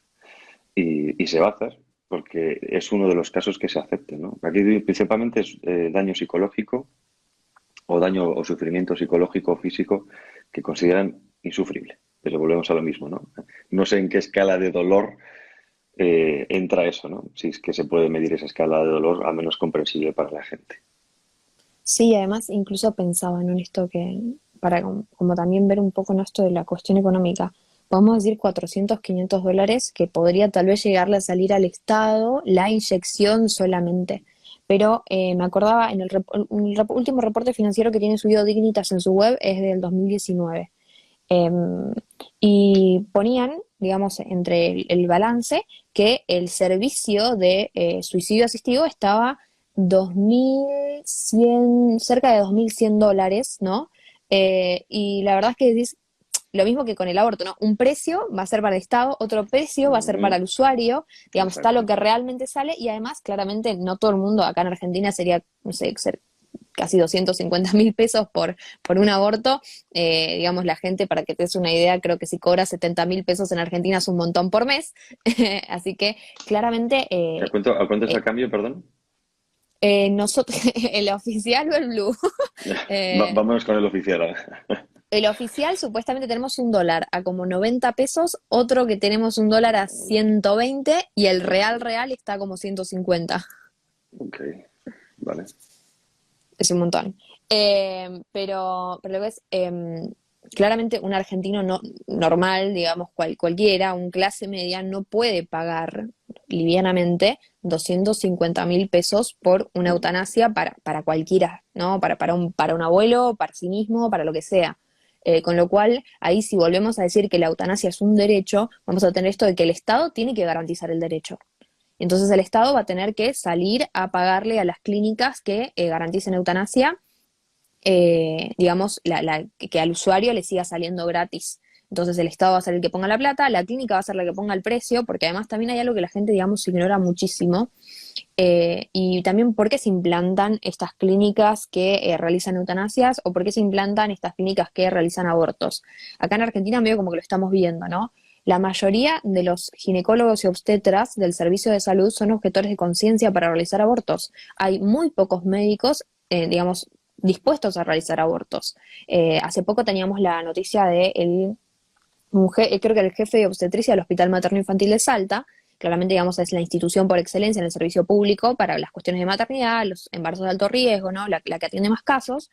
Y se va a hacer, porque es uno de los casos que se acepte, ¿no? Aquí principalmente es daño psicológico o daño o sufrimiento psicológico o físico que consideran insufrible. Pero volvemos a lo mismo, ¿no? No sé en qué escala de dolor entra eso, ¿no? Si es que se puede medir esa escala de dolor, al menos comprensible para la gente. Sí, además incluso pensaba, ¿no? En esto que, para como también ver un poco, ¿no? Esto de la cuestión económica. Podemos decir 400, $500 que podría tal vez llegarle a salir al Estado la inyección solamente. Pero me acordaba en el último reporte financiero que tiene subido Dignitas en su web es del 2019. Em, y ponían, digamos, entre el balance que el servicio de suicidio asistido estaba 2.100, cerca de $2.100, ¿no? Y la verdad es que es lo mismo que con el aborto, ¿no? Un precio va a ser para el Estado, otro precio va a ser para Ujú. el usuario, digamos, está lo Exacto. que realmente sale y además, claramente, no todo el mundo acá en Argentina sería, no sé, casi 250.000 pesos por un aborto. Digamos, la gente, para que te des una idea, creo que si cobra 70.000 pesos en Argentina es un montón por mes. Así que claramente ¿A cuánto es el eh, cambio, perdón? nosotros, el oficial o el blue. Eh, Vámonos con el oficial ahora. el oficial supuestamente tenemos un dólar a como 90 pesos, otro que tenemos un dólar a 120 y el real real está como 150. Ok, vale. Es un montón. Pero lo que es, claramente un argentino no, normal, digamos, cualquiera, un clase media, no puede pagar livianamente 250.000 pesos por una Mm. eutanasia para cualquiera, ¿no? Para un abuelo, para sí mismo, para lo que sea. Con lo cual, ahí si volvemos a decir que la eutanasia es un derecho, vamos a tener esto de que el Estado tiene que garantizar el derecho. Entonces el Estado va a tener que salir a pagarle a las clínicas que garanticen eutanasia, digamos, que al usuario le siga saliendo gratis. Entonces el Estado va a ser el que ponga la plata, la clínica va a ser la que ponga el precio, porque además también hay algo que la gente, digamos, ignora muchísimo, y también por qué se implantan estas clínicas que realizan eutanasias o por qué se implantan estas clínicas que realizan abortos. Acá en Argentina medio como que lo estamos viendo, ¿no? La mayoría de los ginecólogos y obstetras del servicio de salud son objetores de conciencia para realizar abortos. Hay muy pocos médicos, digamos, dispuestos a realizar abortos. Hace poco teníamos la noticia de creo que el jefe de obstetricia del Hospital Materno Infantil de Salta, claramente digamos es la institución por excelencia en el servicio público para las cuestiones de maternidad, los embarazos de alto riesgo, ¿no? La que atiende más casos,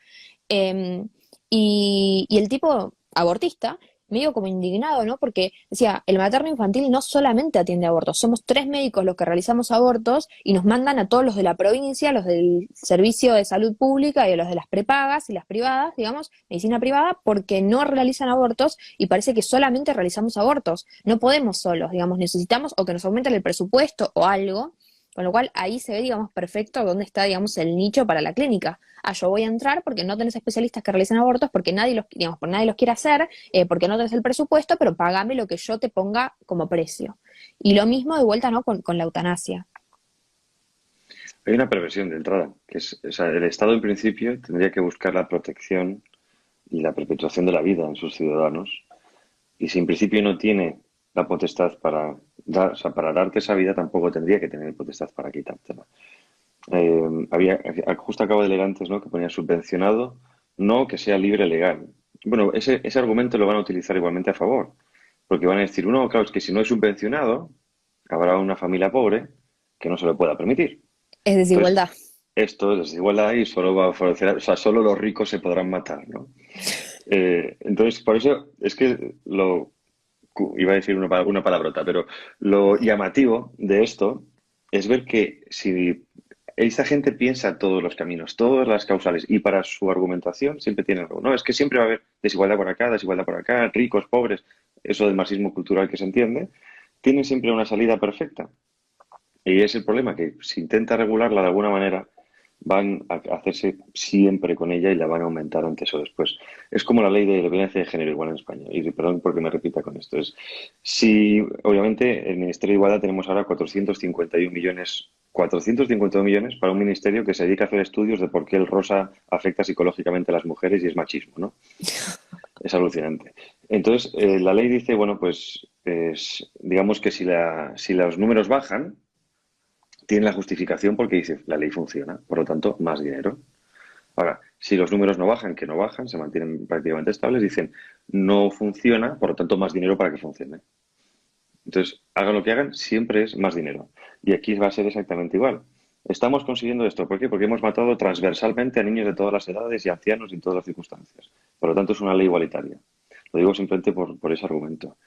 eh, y el tipo abortista, medio como indignado, ¿no? Porque decía, el materno infantil no solamente atiende abortos, somos 3 médicos los que realizamos abortos y nos mandan a todos los de la provincia, los del servicio de salud pública y a los de las prepagas y las privadas, digamos, medicina privada, porque no realizan abortos y parece que solamente realizamos abortos. No podemos solos, digamos, necesitamos o que nos aumenten el presupuesto o algo, con lo cual ahí se ve, digamos, perfecto dónde está, digamos, el nicho para la clínica. Ah, yo voy a entrar porque no tenés especialistas que realicen abortos, porque nadie los, digamos, por nadie los quiere hacer, porque no tenés el presupuesto, pero pagame lo que yo te ponga como precio. Y lo mismo de vuelta, ¿no? Con la eutanasia. Hay una perversión de entrada, que es, o sea, el Estado en principio tendría que buscar la protección y la perpetuación de la vida en sus ciudadanos. Y si en principio no tiene la potestad para dar, o sea, para darte esa vida, tampoco tendría que tener potestad para quitártela. Justo acabo de leer antes, ¿no? Que ponía subvencionado, no que sea libre legal. Bueno, ese argumento lo van a utilizar igualmente a favor, porque van a decir, no, claro, es que si no es subvencionado, habrá una familia pobre que no se lo pueda permitir. Es Entonces, desigualdad. esto es desigualdad y solo va a favorecer, o sea, solo los ricos se podrán matar, ¿no? Entonces, por eso es que iba a decir una palabrota, pero lo llamativo de esto es ver que si esta gente piensa todos los caminos, todas las causales, y para su argumentación siempre tiene algo, ¿no? Es que siempre va a haber desigualdad por acá, ricos, pobres, eso del marxismo cultural que se entiende, tienen siempre una salida perfecta. Y es el problema, que si intenta regularla de alguna manera, van a hacerse siempre con ella y la van a aumentar antes o después. Es como la ley de la violencia de género igual en España. Y perdón porque me repita con esto. Si, obviamente, el Ministerio de Igualdad tenemos ahora 451 millones para un ministerio que se dedica a hacer estudios de por qué el rosa afecta psicológicamente a las mujeres y es machismo, ¿no? Es alucinante. Entonces, la ley dice, bueno, pues digamos que si los números bajan, tiene la justificación porque dice la ley funciona, por lo tanto, más dinero. Ahora, si los números no bajan, que no bajan, se mantienen prácticamente estables, dicen no funciona, por lo tanto, más dinero para que funcione. Entonces, hagan lo que hagan, siempre es más dinero. Y aquí va a ser exactamente igual. Estamos consiguiendo esto. ¿Por qué? Porque hemos matado transversalmente a niños de todas las edades y ancianos en todas las circunstancias. Por lo tanto, es una ley igualitaria. Lo digo simplemente por ese argumento.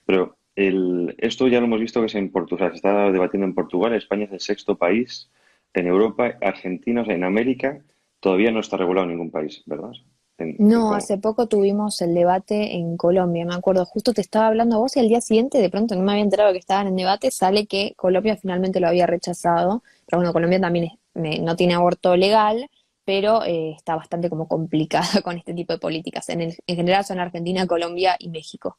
Pero esto ya lo hemos visto que en Portugal, se está debatiendo en Portugal. España es el sexto país en Europa. Argentina, o sea, en América, todavía no está regulado en ningún país, ¿verdad? No, hace poco tuvimos el debate en Colombia, me acuerdo, justo te estaba hablando a vos y al día siguiente de pronto no me había enterado que estaban en debate, sale que Colombia finalmente lo había rechazado, pero bueno, Colombia también no tiene aborto legal, pero está bastante como complicada con este tipo de políticas. En general son Argentina, Colombia y México.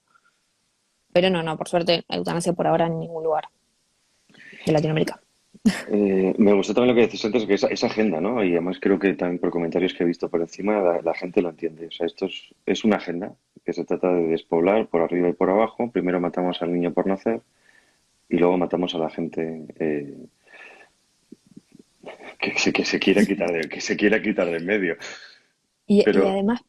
Pero no, por suerte, eutanasia por ahora en ningún lugar de Latinoamérica. Me gustó también lo que decís antes, que esa agenda, ¿no? Y además creo que también por comentarios que he visto por encima, la gente lo entiende. O sea, esto es una agenda que se trata de despoblar por arriba y por abajo. Primero matamos al niño por nacer y luego matamos a la gente que se quiera quitar de en medio. Y Pero, además,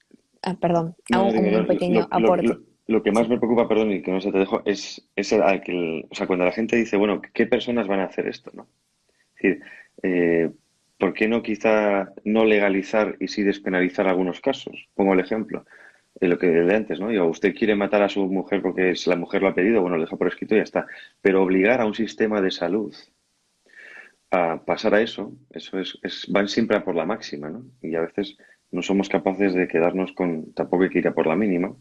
perdón, no, hago como dímelo, un pequeño aporte. lo que más Sí. me preocupa, perdón, y que no se te dejo, es o sea, cuando la gente dice, bueno, ¿qué personas van a hacer esto, no? Es decir, ¿por qué no quizá no legalizar y sí despenalizar algunos casos? Pongo el ejemplo de lo que de antes, ¿no? Digo, usted quiere matar a su mujer porque la mujer lo ha pedido, bueno, lo deja por escrito y ya está. Pero obligar a un sistema de salud a pasar a eso van siempre a por la máxima, ¿no? Y a veces no somos capaces de quedarnos con, tampoco hay que ir a por la mínima,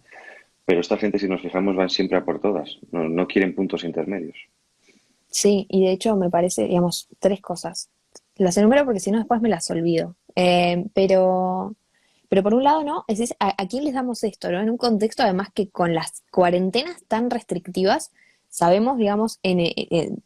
pero esta gente, si nos fijamos, van siempre a por todas, no quieren puntos intermedios. Sí, y de hecho me parece, digamos, tres cosas. Las enumero porque si no después me las olvido. Pero por un lado, ¿no? Es decir, ¿a quién les damos esto, ¿no? En un contexto además que con las cuarentenas tan restrictivas, sabemos, digamos,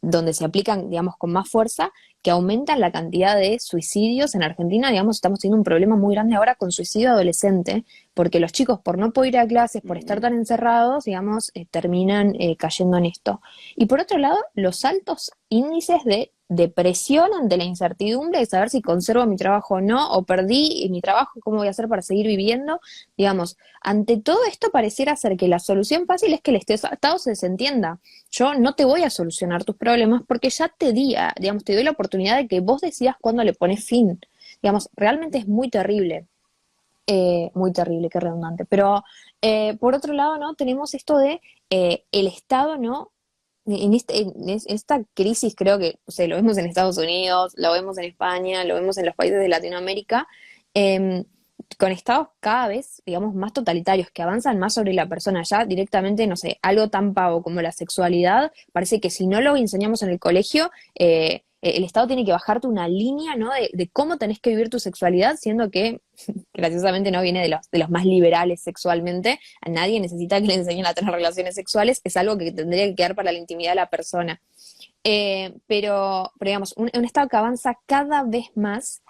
donde se aplican, digamos, con más fuerza, que aumentan la cantidad de suicidios en Argentina, digamos, estamos teniendo un problema muy grande ahora con suicidio adolescente, porque los chicos por no poder ir a clases, por estar Ujú. tan encerrados, digamos, terminan cayendo en esto. Y por otro lado, los altos índices de depresión ante la incertidumbre de saber si conservo mi trabajo o no, o perdí mi trabajo, cómo voy a hacer para seguir viviendo. Digamos, ante todo esto pareciera ser que la solución fácil es que el Estado se desentienda. Yo no te voy a solucionar tus problemas porque ya te di, digamos, te doy la oportunidad de que vos decidas cuándo le pones fin. Digamos, realmente es muy terrible, qué redundante. Pero por otro lado, ¿no? Tenemos esto de el Estado, ¿no? En esta crisis creo que, o sea, lo vemos en Estados Unidos, lo vemos en España, lo vemos en los países de Latinoamérica, eh, con estados cada vez, digamos, más totalitarios, que avanzan más sobre la persona. Ya directamente, no sé, algo tan pavo como la sexualidad, parece que si no lo enseñamos en el colegio, el Estado tiene que bajarte una línea, ¿no? De cómo tenés que vivir tu sexualidad, siendo que, graciosamente, no viene de los más liberales sexualmente. A nadie necesita que le enseñen a tener relaciones sexuales, es algo que tendría que quedar para la intimidad de la persona. Pero digamos, un Estado que avanza cada vez más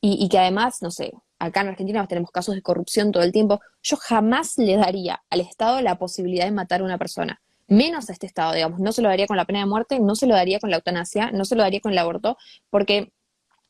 y que además, no sé, acá en Argentina tenemos casos de corrupción todo el tiempo. Yo jamás le daría al Estado la posibilidad de matar a una persona. Menos a este Estado, digamos. No se lo daría con la pena de muerte, no se lo daría con la eutanasia, no se lo daría con el aborto, porque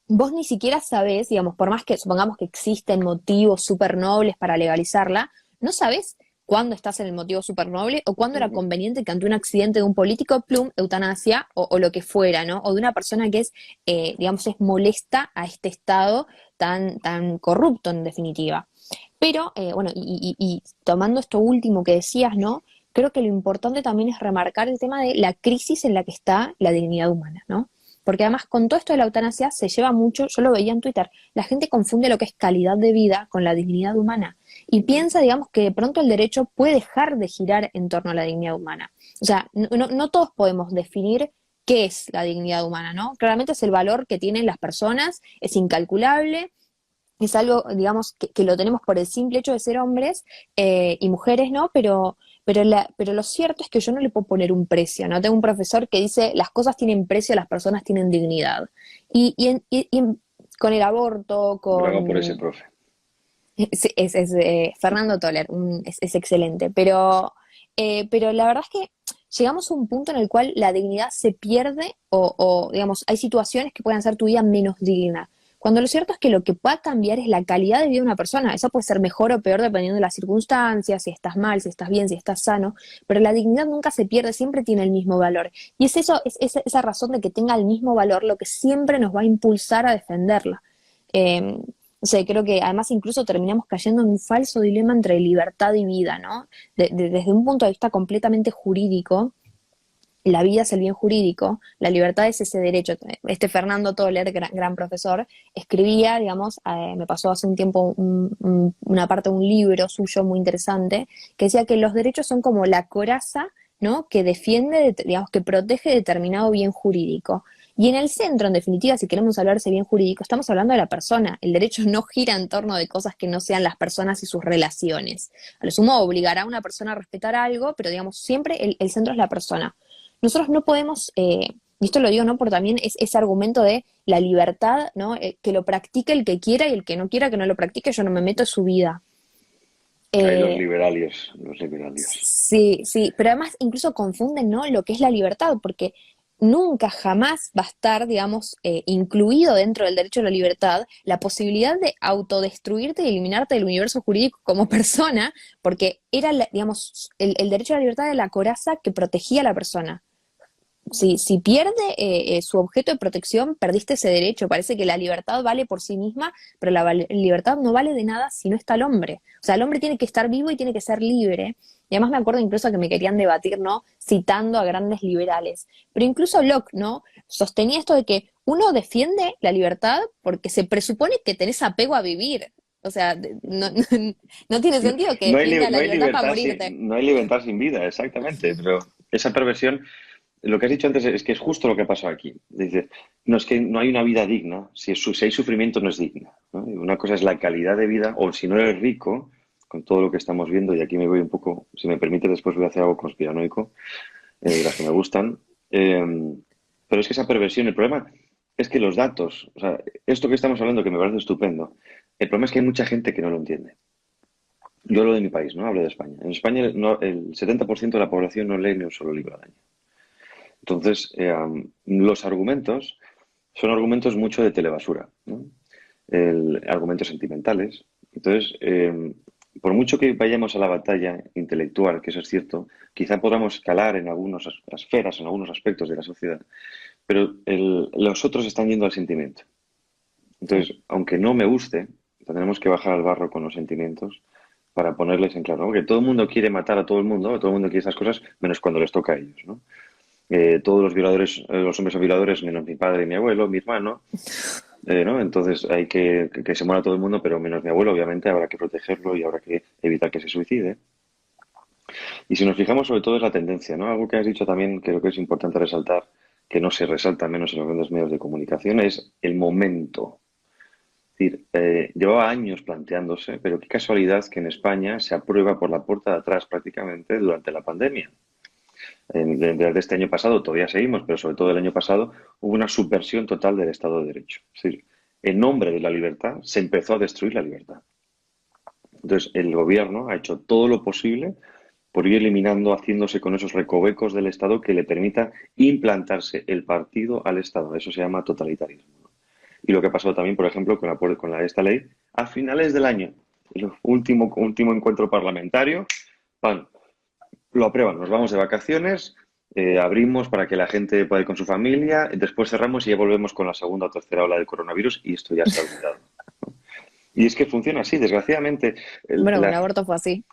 vos ni siquiera sabés, digamos, por más que supongamos que existen motivos súper nobles para legalizarla, no sabés cuándo estás en el motivo súper noble o cuándo era Ujú. conveniente que ante un accidente de un político, plum, eutanasia o lo que fuera, ¿no? O de una persona que es, digamos, es molesta a este Estado tan corrupto en definitiva. Pero, bueno, y tomando esto último que decías, ¿no? Creo que lo importante también es remarcar el tema de la crisis en la que está la dignidad humana, ¿no? Porque además con todo esto de la eutanasia se lleva mucho, yo lo veía en Twitter, la gente confunde lo que es calidad de vida con la dignidad humana y piensa, digamos, que de pronto el derecho puede dejar de girar en torno a la dignidad humana. O sea, no todos podemos definir qué es la dignidad humana, ¿no? Claramente es el valor que tienen las personas, es incalculable, es algo, digamos, que lo tenemos por el simple hecho de ser hombres y mujeres, ¿no? Pero lo cierto es que yo no le puedo poner un precio, ¿no? Tengo un profesor que dice, las cosas tienen precio, las personas tienen dignidad. Con el aborto, Bravo por ese con... profe. Fernando Toller, es excelente, pero la verdad es que llegamos a un punto en el cual la dignidad se pierde digamos, hay situaciones que pueden hacer tu vida menos digna. Cuando lo cierto es que lo que pueda cambiar es la calidad de vida de una persona. Eso puede ser mejor o peor dependiendo de las circunstancias, si estás mal, si estás bien, si estás sano, pero la dignidad nunca se pierde, siempre tiene el mismo valor. Y es eso, esa razón de que tenga el mismo valor lo que siempre nos va a impulsar a defenderla. No sé, creo que además incluso terminamos cayendo en un falso dilema entre libertad y vida, ¿no? Desde un punto de vista completamente jurídico, la vida es el bien jurídico, la libertad es ese derecho. Este Fernando Toller, gran profesor, escribía, digamos, me pasó hace un tiempo una parte de un libro suyo muy interesante, que decía que los derechos son como la coraza, ¿no? Que defiende, digamos, que protege determinado bien jurídico. Y en el centro, en definitiva, si queremos hablar de ese bien jurídico, estamos hablando de la persona. El derecho no gira en torno de cosas que no sean las personas y sus relaciones. A lo sumo obligará a una persona a respetar algo, pero digamos, siempre el centro es la persona. Nosotros no podemos, y esto lo digo, ¿no? Por también ese argumento de la libertad, ¿no? Que lo practique el que quiera y el que no quiera que no lo practique, yo no me meto en su vida. Hay Eh, los liberalios. sí, sí, pero además incluso confunden, ¿no? Lo que es la libertad, porque nunca jamás va a estar, digamos, incluido dentro del derecho a la libertad la posibilidad de autodestruirte y eliminarte del universo jurídico como persona, porque era, digamos, el derecho a la libertad era la coraza que protegía a la persona. Si pierde su objeto de protección, perdiste ese derecho. Parece que la libertad vale por sí misma, pero la libertad no vale de nada si no está el hombre. O sea, el hombre tiene que estar vivo y tiene que ser libre. Y además me acuerdo incluso que me querían debatir, ¿no? Citando a grandes liberales. Pero incluso Locke, ¿no? Sostenía esto de que uno defiende la libertad porque se presupone que tenés apego a vivir. O sea, no tiene sentido que defienda la libertad para morirte. No hay libertad sin vida, exactamente. Pero esa perversión lo que has dicho antes es que es justo lo que ha pasado aquí. Dice, no es que no hay una vida digna, si hay sufrimiento no es digna, ¿no? Y una cosa es la calidad de vida, o si no eres rico, con todo lo que estamos viendo, y aquí me voy un poco, si me permite, después voy a hacer algo conspiranoico, de las que me gustan. Eh, pero es que esa perversión, el problema es que los datos, o sea, esto que estamos hablando, que me parece estupendo, el problema es que hay mucha gente que no lo entiende. Yo hablo de mi país, ¿no? Hablo de España. En España el 70% de la población no lee ni un solo libro al año. Entonces, los argumentos son argumentos mucho de telebasura, ¿no? Argumentos sentimentales. Entonces, por mucho que vayamos a la batalla intelectual, que eso es cierto, quizá podamos escalar en algunas esferas, en algunos aspectos de la sociedad, pero los otros están yendo al sentimiento. Sí. Entonces, aunque no me guste, tendremos que bajar al barro con los sentimientos para ponerles en claro, ¿no? Que todo el mundo quiere matar a todo el mundo quiere esas cosas, menos cuando les toca a ellos, ¿no? Todos los violadores, los hombres son violadores, menos mi padre, mi abuelo, mi hermano, ¿no? Entonces hay que se muera todo el mundo, pero menos mi abuelo, obviamente, habrá que protegerlo y habrá que evitar que se suicide. Y si nos fijamos sobre todo es la tendencia, ¿no? Algo que has dicho también, creo que es importante resaltar, que no se resalta menos en los grandes medios de comunicación, es el momento. Es decir, llevaba años planteándose, pero qué casualidad que en España se aprueba por la puerta de atrás prácticamente durante la pandemia. Desde este año pasado todavía seguimos, pero sobre todo el año pasado hubo una subversión total del Estado de Derecho. Es decir, en nombre de la libertad se empezó a destruir la libertad. Entonces, el gobierno ha hecho todo lo posible por ir eliminando, haciéndose con esos recovecos del Estado que le permita implantarse el partido al Estado. Eso se llama totalitarismo, ¿no? Y lo que ha pasado también, por ejemplo, esta ley, a finales del año, el último encuentro parlamentario, ¡pam!, lo aprueban, nos vamos de vacaciones, abrimos para que la gente pueda ir con su familia, después cerramos y ya volvemos con la segunda o tercera ola del coronavirus y esto ya se ha olvidado. Y es que funciona así, desgraciadamente. Bueno, con el aborto fue así.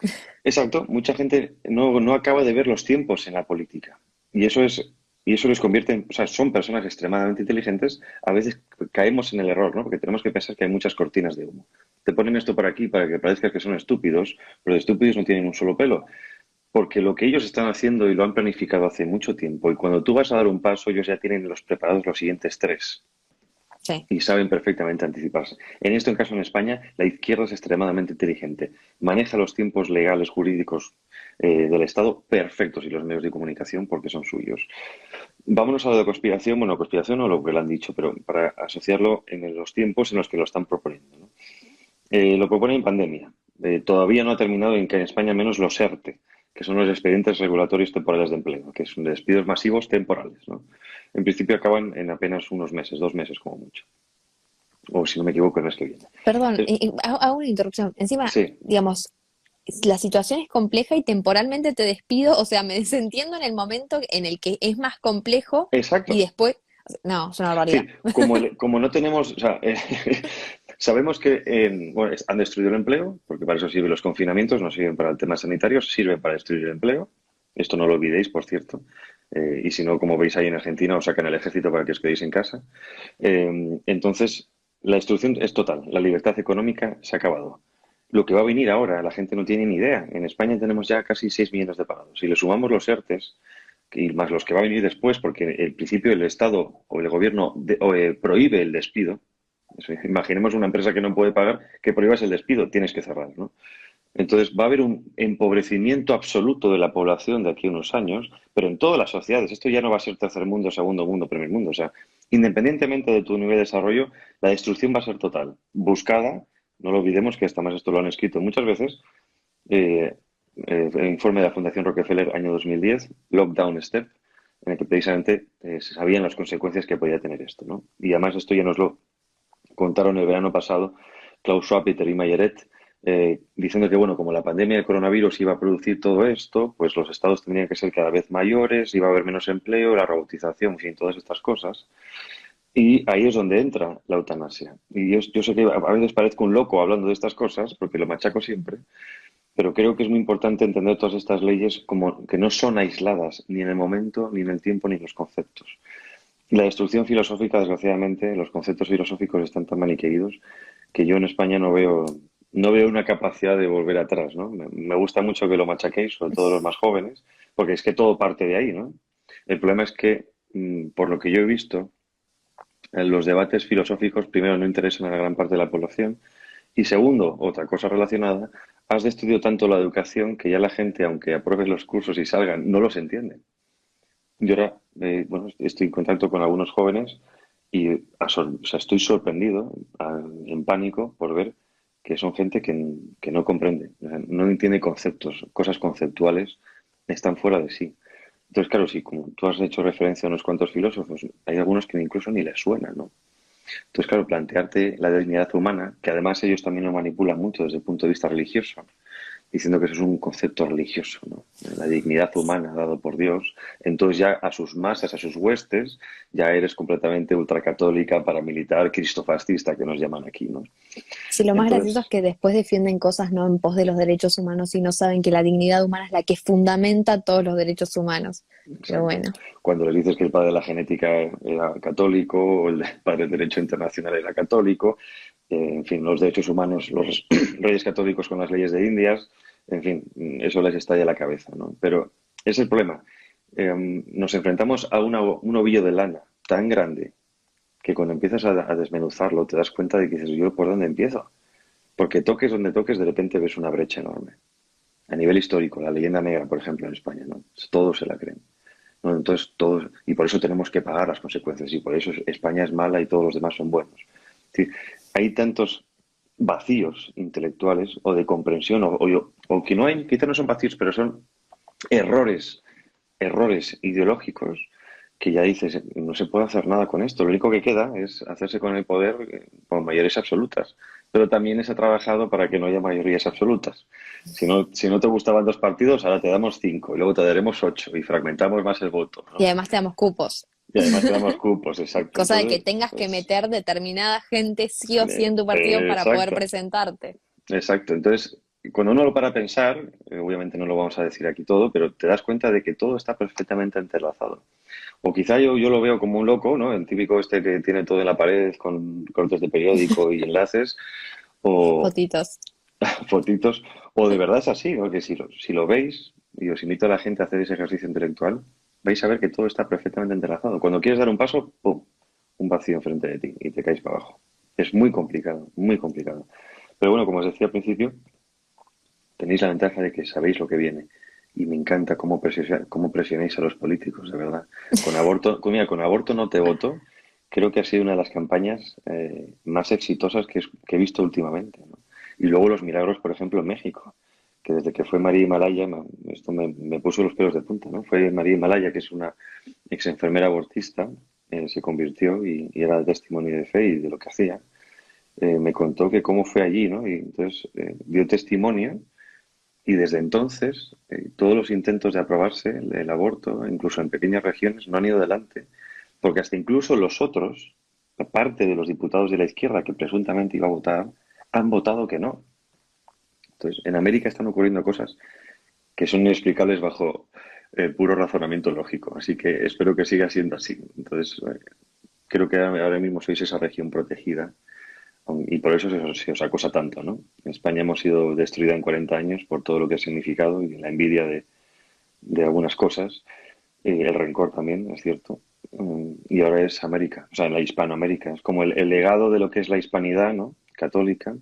Exacto, mucha gente no acaba de ver los tiempos en la política. Y eso les convierte en, o sea, son personas extremadamente inteligentes, a veces caemos en el error, ¿no? Porque tenemos que pensar que hay muchas cortinas de humo. Te ponen esto por aquí para que parezca que son estúpidos, pero de estúpidos no tienen un solo pelo. Porque lo que ellos están haciendo y lo han planificado hace mucho tiempo, y cuando tú vas a dar un paso, ellos ya tienen los preparados los siguientes tres Sí. y saben perfectamente anticiparse. En esto, en caso en España, la izquierda es extremadamente inteligente. Maneja los tiempos legales, jurídicos del Estado perfectos y los medios de comunicación porque son suyos. Vámonos a lo de conspiración. Bueno, conspiración o lo que le han dicho, pero para asociarlo en los tiempos en los que lo están proponiendo, ¿no? Lo propone en pandemia. Todavía no ha terminado en que en España menos los ERTE, que son los expedientes regulatorios temporales de empleo, que son despidos masivos temporales, ¿no? En principio acaban en apenas unos meses, 2 meses como mucho. O si no me equivoco, el mes que viene. Perdón, Eh, hago una interrupción. Encima, sí, digamos, la situación es compleja y temporalmente te despido, o sea, me desentiendo en el momento en el que es más complejo y exacto. después, no, es una Es barbaridad. decir, como no tenemos, o sea, sabemos que bueno, han destruido el empleo, porque para eso sirven los confinamientos, no sirven para el tema sanitario, sirven para destruir el empleo. Esto no lo olvidéis, por cierto. Y si no, como veis ahí en Argentina, os sacan el ejército para que os quedéis en casa. Entonces, la destrucción es total. La libertad económica se ha acabado. Lo que va a venir ahora, la gente no tiene ni idea. En España tenemos ya casi 6 millones de parados. Si le sumamos los ERTES, y más los que va a venir después, porque en principio el Estado o el gobierno prohíbe el despido. Imaginemos una empresa que no puede pagar, que prohíbas el despido, tienes que cerrar, ¿no? Entonces va a haber un empobrecimiento absoluto de la población de aquí a unos años, pero en todas las sociedades. Esto ya no va a ser tercer mundo, segundo mundo, primer mundo. O sea, independientemente de tu nivel de desarrollo, la destrucción va a ser total. Buscada, no lo olvidemos que además esto lo han escrito muchas veces, eh, el informe de la Fundación Rockefeller, año 2010, Lockdown Step, en el que precisamente se sabían las consecuencias que podía tener esto, ¿no? Y además esto ya nos lo contaron el verano pasado Klaus Schwab y Terry Mayeret, diciendo que, bueno, como la pandemia de coronavirus iba a producir todo esto, pues los estados tendrían que ser cada vez mayores, iba a haber menos empleo, la robotización, en fin, todas estas cosas. Y ahí es donde entra la eutanasia. Y yo sé que a veces parezco un loco hablando de estas cosas, porque lo machaco siempre, pero creo que es muy importante entender todas estas leyes como que no son aisladas ni en el momento, ni en el tiempo, ni en los conceptos. Y la destrucción filosófica, desgraciadamente, los conceptos filosóficos están tan maniqueídos que yo en España no veo una capacidad de volver atrás, ¿no? Me gusta mucho que lo machaquéis, sobre todo los más jóvenes, porque es que todo parte de ahí, ¿no? El problema es que, por lo que yo he visto, los debates filosóficos, primero, no interesan a la gran parte de la población y segundo, otra cosa relacionada, has destruido tanto la educación que ya la gente, aunque apruebe los cursos y salgan, no los entiende. Yo ahora, bueno, estoy en contacto con algunos jóvenes y o sea, estoy sorprendido, en pánico, por ver que son gente que no comprende, o sea, no entiende conceptos, cosas conceptuales, están fuera de sí. Entonces, claro, si como tú has hecho referencia a unos cuantos filósofos, hay algunos que incluso ni les suenan, ¿no? Entonces, claro, plantearte la dignidad humana, que además ellos también lo manipulan mucho desde el punto de vista religioso, diciendo que eso es un concepto religioso, ¿no? La dignidad humana dado por Dios. Entonces ya a sus masas, a sus huestes, ya eres completamente ultracatólica, paramilitar, cristofascista, que nos llaman aquí, ¿no? Sí, lo más gracioso es Entonces, que después defienden cosas no en pos de los derechos humanos y no saben que la dignidad humana es la que fundamenta todos los derechos humanos. Pero exacto. bueno, Cuando les dices que el padre de la genética era católico o el padre del derecho internacional era católico, en fin, los derechos humanos, los reyes católicos con las leyes de Indias, en fin, eso les estalla la cabeza, ¿no? Pero es el problema. Nos enfrentamos a un ovillo de lana tan grande que cuando empiezas a desmenuzarlo te das cuenta de que dices, ¿yo por dónde empiezo? Porque toques donde toques, de repente ves una brecha enorme. A nivel histórico, la leyenda negra, por ejemplo, en España, ¿no? Todos se la creen. ¿No? Entonces, todos, y por eso tenemos que pagar las consecuencias, y por eso España es mala y todos los demás son buenos. Es decir, hay tantos vacíos intelectuales o de comprensión, o que no hay, quizás no son vacíos, pero son errores, errores ideológicos que ya dices, no se puede hacer nada con esto. Lo único que queda es hacerse con el poder con mayorías absolutas. Pero también se ha trabajado para que no haya mayorías absolutas. Si no te gustaban dos partidos, ahora te damos cinco y luego te daremos ocho y fragmentamos más el voto, y ¿no? además te damos cupos, Y además te damos cupos, exacto. cosa de que Entonces, tengas que pues, meter determinada gente sí o sí en tu partido para poder exacto. presentarte. Exacto. Entonces, cuando uno lo para a pensar, obviamente no lo vamos a decir aquí todo, pero te das cuenta de que todo está perfectamente entrelazado. O quizá yo lo veo como un loco, ¿no? El típico este que tiene todo en la pared con cortes de periódico y enlaces, o Fotitos. fotitos, o de verdad es así, ¿no? Que si lo veis, y os invito a la gente a hacer ese ejercicio intelectual, vais a ver que todo está perfectamente entrelazado. Cuando quieres dar un paso, ¡pum! Un vacío enfrente de ti y te caes para abajo. Es muy complicado, muy complicado. Pero bueno, como os decía al principio, tenéis la ventaja de que sabéis lo que viene. Y me encanta cómo presionáis a los políticos, de verdad. Mira, con aborto no te voto, creo que ha sido una de las campañas más exitosas que he visto últimamente, ¿no? Y luego los milagros, por ejemplo, en México, que desde que fue María Himalaya, esto me puso los pelos de punta, ¿no? Fue María Himalaya, que es una ex enfermera abortista, se convirtió y era testimonio de fe y de lo que hacía. Me contó que cómo fue allí, ¿no? Y entonces dio testimonio y desde entonces, todos los intentos de aprobarse el aborto, incluso en pequeñas regiones, no han ido adelante, porque hasta incluso los otros, parte de los diputados de la izquierda que presuntamente iba a votar, han votado que no. Entonces, en América están ocurriendo cosas que son inexplicables bajo puro razonamiento lógico. Así que espero que siga siendo así. Entonces, creo que ahora mismo sois esa región protegida y por eso se os acosa tanto, ¿no? En España hemos sido destruida en 40 años por todo lo que ha significado y la envidia de algunas cosas, el rencor también, es cierto. Y ahora es América, o sea, en la Hispanoamérica. Es como el legado de lo que es la hispanidad, ¿no? Católica,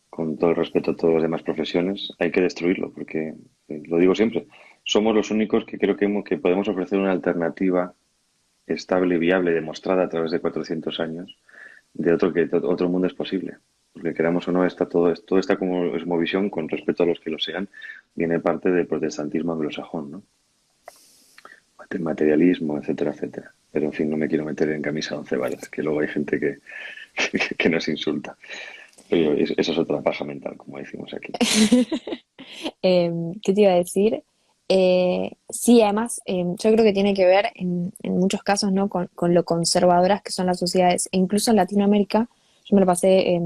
con todo el respeto a todas las demás profesiones, hay que destruirlo, porque, lo digo siempre, somos los únicos que creo que podemos ofrecer una alternativa estable, viable, demostrada a través de 400 años de otro mundo es posible. Porque queramos o no, todo está como visión con respecto a los que lo sean, viene parte del protestantismo anglosajón, ¿no? Materialismo, etcétera, etcétera. Pero en fin, no me quiero meter en camisa de once varas, que luego hay gente que nos insulta. Pero eso es otra paja mental, como decimos aquí. ¿Qué te iba a decir? Sí, además, yo creo que tiene que ver en muchos casos, ¿no? Con lo conservadoras que son las sociedades. E incluso en Latinoamérica, yo me lo pasé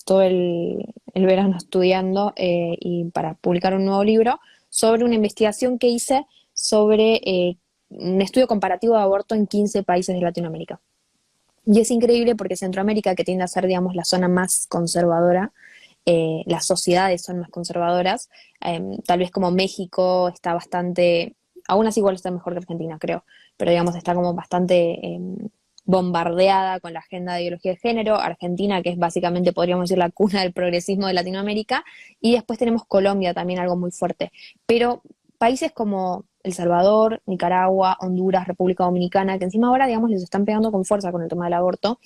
todo el verano estudiando y para publicar un nuevo libro sobre una investigación que hice sobre un estudio comparativo de aborto en 15 países de Latinoamérica. Y es increíble porque Centroamérica, que tiende a ser, digamos, la zona más conservadora, las sociedades son más conservadoras, tal vez como México está bastante aún así igual está mejor que Argentina, creo, pero digamos está como bastante bombardeada con la agenda de ideología de género. Argentina, que es básicamente, podríamos decir, la cuna del progresismo de Latinoamérica, y después tenemos Colombia, también algo muy fuerte. Pero países como El Salvador, Nicaragua, Honduras, República Dominicana, que encima ahora, digamos, les están pegando con fuerza con el tema del aborto,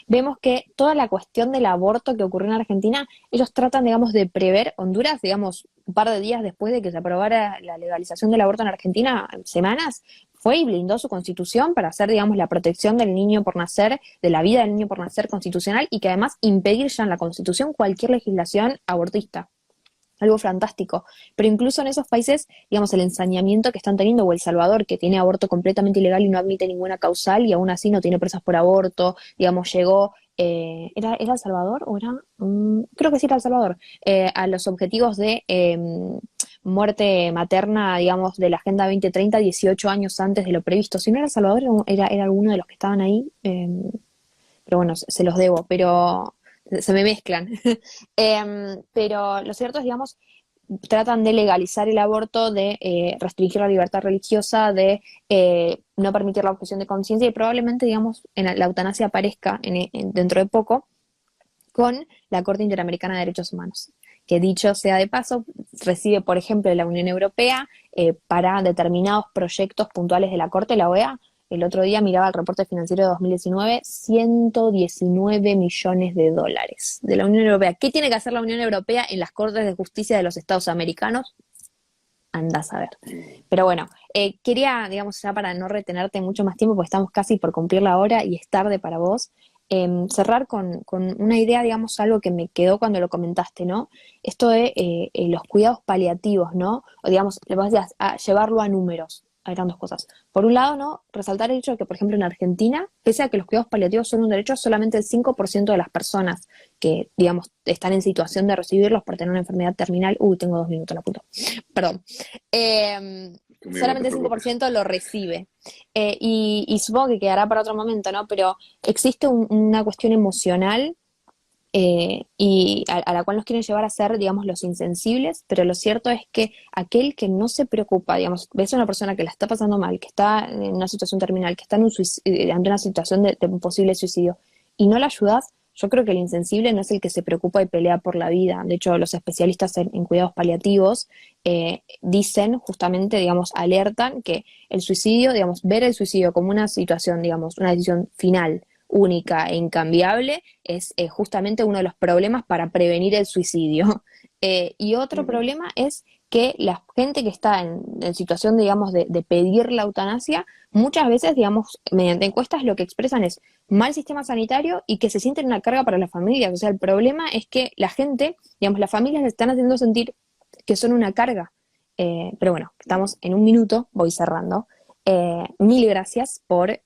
vemos que toda la cuestión del aborto que ocurrió en Argentina, ellos tratan, digamos, de prever. Honduras, digamos, un par de días después de que se aprobara la legalización del aborto en Argentina, semanas, fue y blindó su constitución para hacer, digamos, la protección del niño por nacer, de la vida del niño por nacer constitucional, y que además impedir ya en la constitución cualquier legislación abortista. Algo fantástico. Pero incluso en esos países, digamos, el ensañamiento que están teniendo, o El Salvador, que tiene aborto completamente ilegal y no admite ninguna causal, y aún así no tiene presas por aborto, digamos, llegó, ¿era El Salvador o era? Creo que sí era El Salvador, a los objetivos de muerte materna, digamos, de la Agenda 2030, 18 años antes de lo previsto. Si no era El Salvador, era alguno de los que estaban ahí, pero bueno, se los debo, pero se me mezclan. Pero lo cierto es, digamos, tratan de legalizar el aborto, de restringir la libertad religiosa, de no permitir la objeción de conciencia, y probablemente, digamos, la eutanasia aparezca dentro de poco con la Corte Interamericana de Derechos Humanos, que dicho sea de paso, recibe, por ejemplo, de la Unión Europea para determinados proyectos puntuales de la Corte, la OEA. El otro día miraba el reporte financiero de 2019, 119 millones de dólares de la Unión Europea. ¿Qué tiene que hacer la Unión Europea en las Cortes de Justicia de los Estados Americanos? Andás a ver. Pero bueno, quería, digamos, ya para no retenerte mucho más tiempo, porque estamos casi por cumplir la hora y es tarde para vos, cerrar con una idea, digamos, algo que me quedó cuando lo comentaste, ¿no? Esto de los cuidados paliativos, ¿no? O digamos, le vas a llevarlo a números. Eran dos cosas. Por un lado, ¿no? Resaltar el hecho de que, por ejemplo, en Argentina, pese a que los cuidados paliativos son un derecho, solamente el 5% de las personas que, digamos, están en situación de recibirlos por tener una enfermedad terminal, tengo 2 minutos, la puta, perdón, solamente el 5% lo recibe. Y supongo que quedará para otro momento, ¿no? Pero existe una cuestión emocional y a la cual nos quieren llevar a ser, digamos, los insensibles, pero lo cierto es que aquel que no se preocupa, digamos, ves a una persona que la está pasando mal, que está en una situación terminal, que está ante una situación de un posible suicidio, y no la ayudas, yo creo que el insensible no es el que se preocupa y pelea por la vida. De hecho, los especialistas en cuidados paliativos dicen justamente, digamos, alertan que el suicidio, digamos, ver el suicidio como una situación, digamos, una decisión final, única e incambiable, es justamente uno de los problemas para prevenir el suicidio. Y otro problema es que la gente que está en situación, digamos, de pedir la eutanasia, muchas veces, digamos, mediante encuestas lo que expresan es mal sistema sanitario y que se sienten una carga para las familias. O sea, el problema es que la gente, digamos, las familias le están haciendo sentir que son una carga. Pero bueno, estamos en un minuto, voy cerrando. Mil gracias por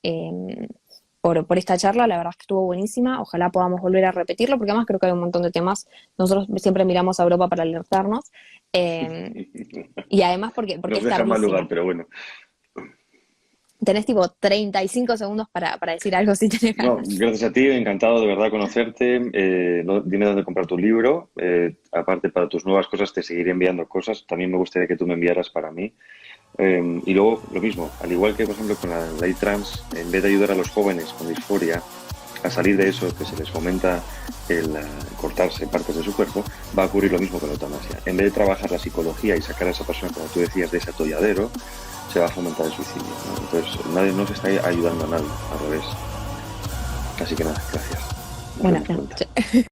esta charla, la verdad es que estuvo buenísima, ojalá podamos volver a repetirlo, porque además creo que hay un montón de temas, nosotros siempre miramos a Europa para alertarnos, y además porque Nos es deja mal tardísimo. lugar, pero bueno. Tenés tipo 35 segundos para decir algo si tenés No, ganas. gracias a ti, encantado de verdad conocerte. Dime dónde comprar tu libro. Aparte, para tus nuevas cosas te seguiré enviando cosas. También me gustaría que tú me enviaras para mí. Y luego lo mismo, al igual que por ejemplo con la ley trans, en vez de ayudar a los jóvenes con disforia a salir de eso, que se les fomenta el cortarse partes de su cuerpo, va a ocurrir lo mismo con la eutanasia. En vez de trabajar la psicología y sacar a esa persona, como tú decías, de ese atolladero, se va a fomentar el suicidio, ¿no? Entonces nadie nos está ayudando a nadie, al revés. Así que nada, gracias. Nos Bueno, vemos pronto.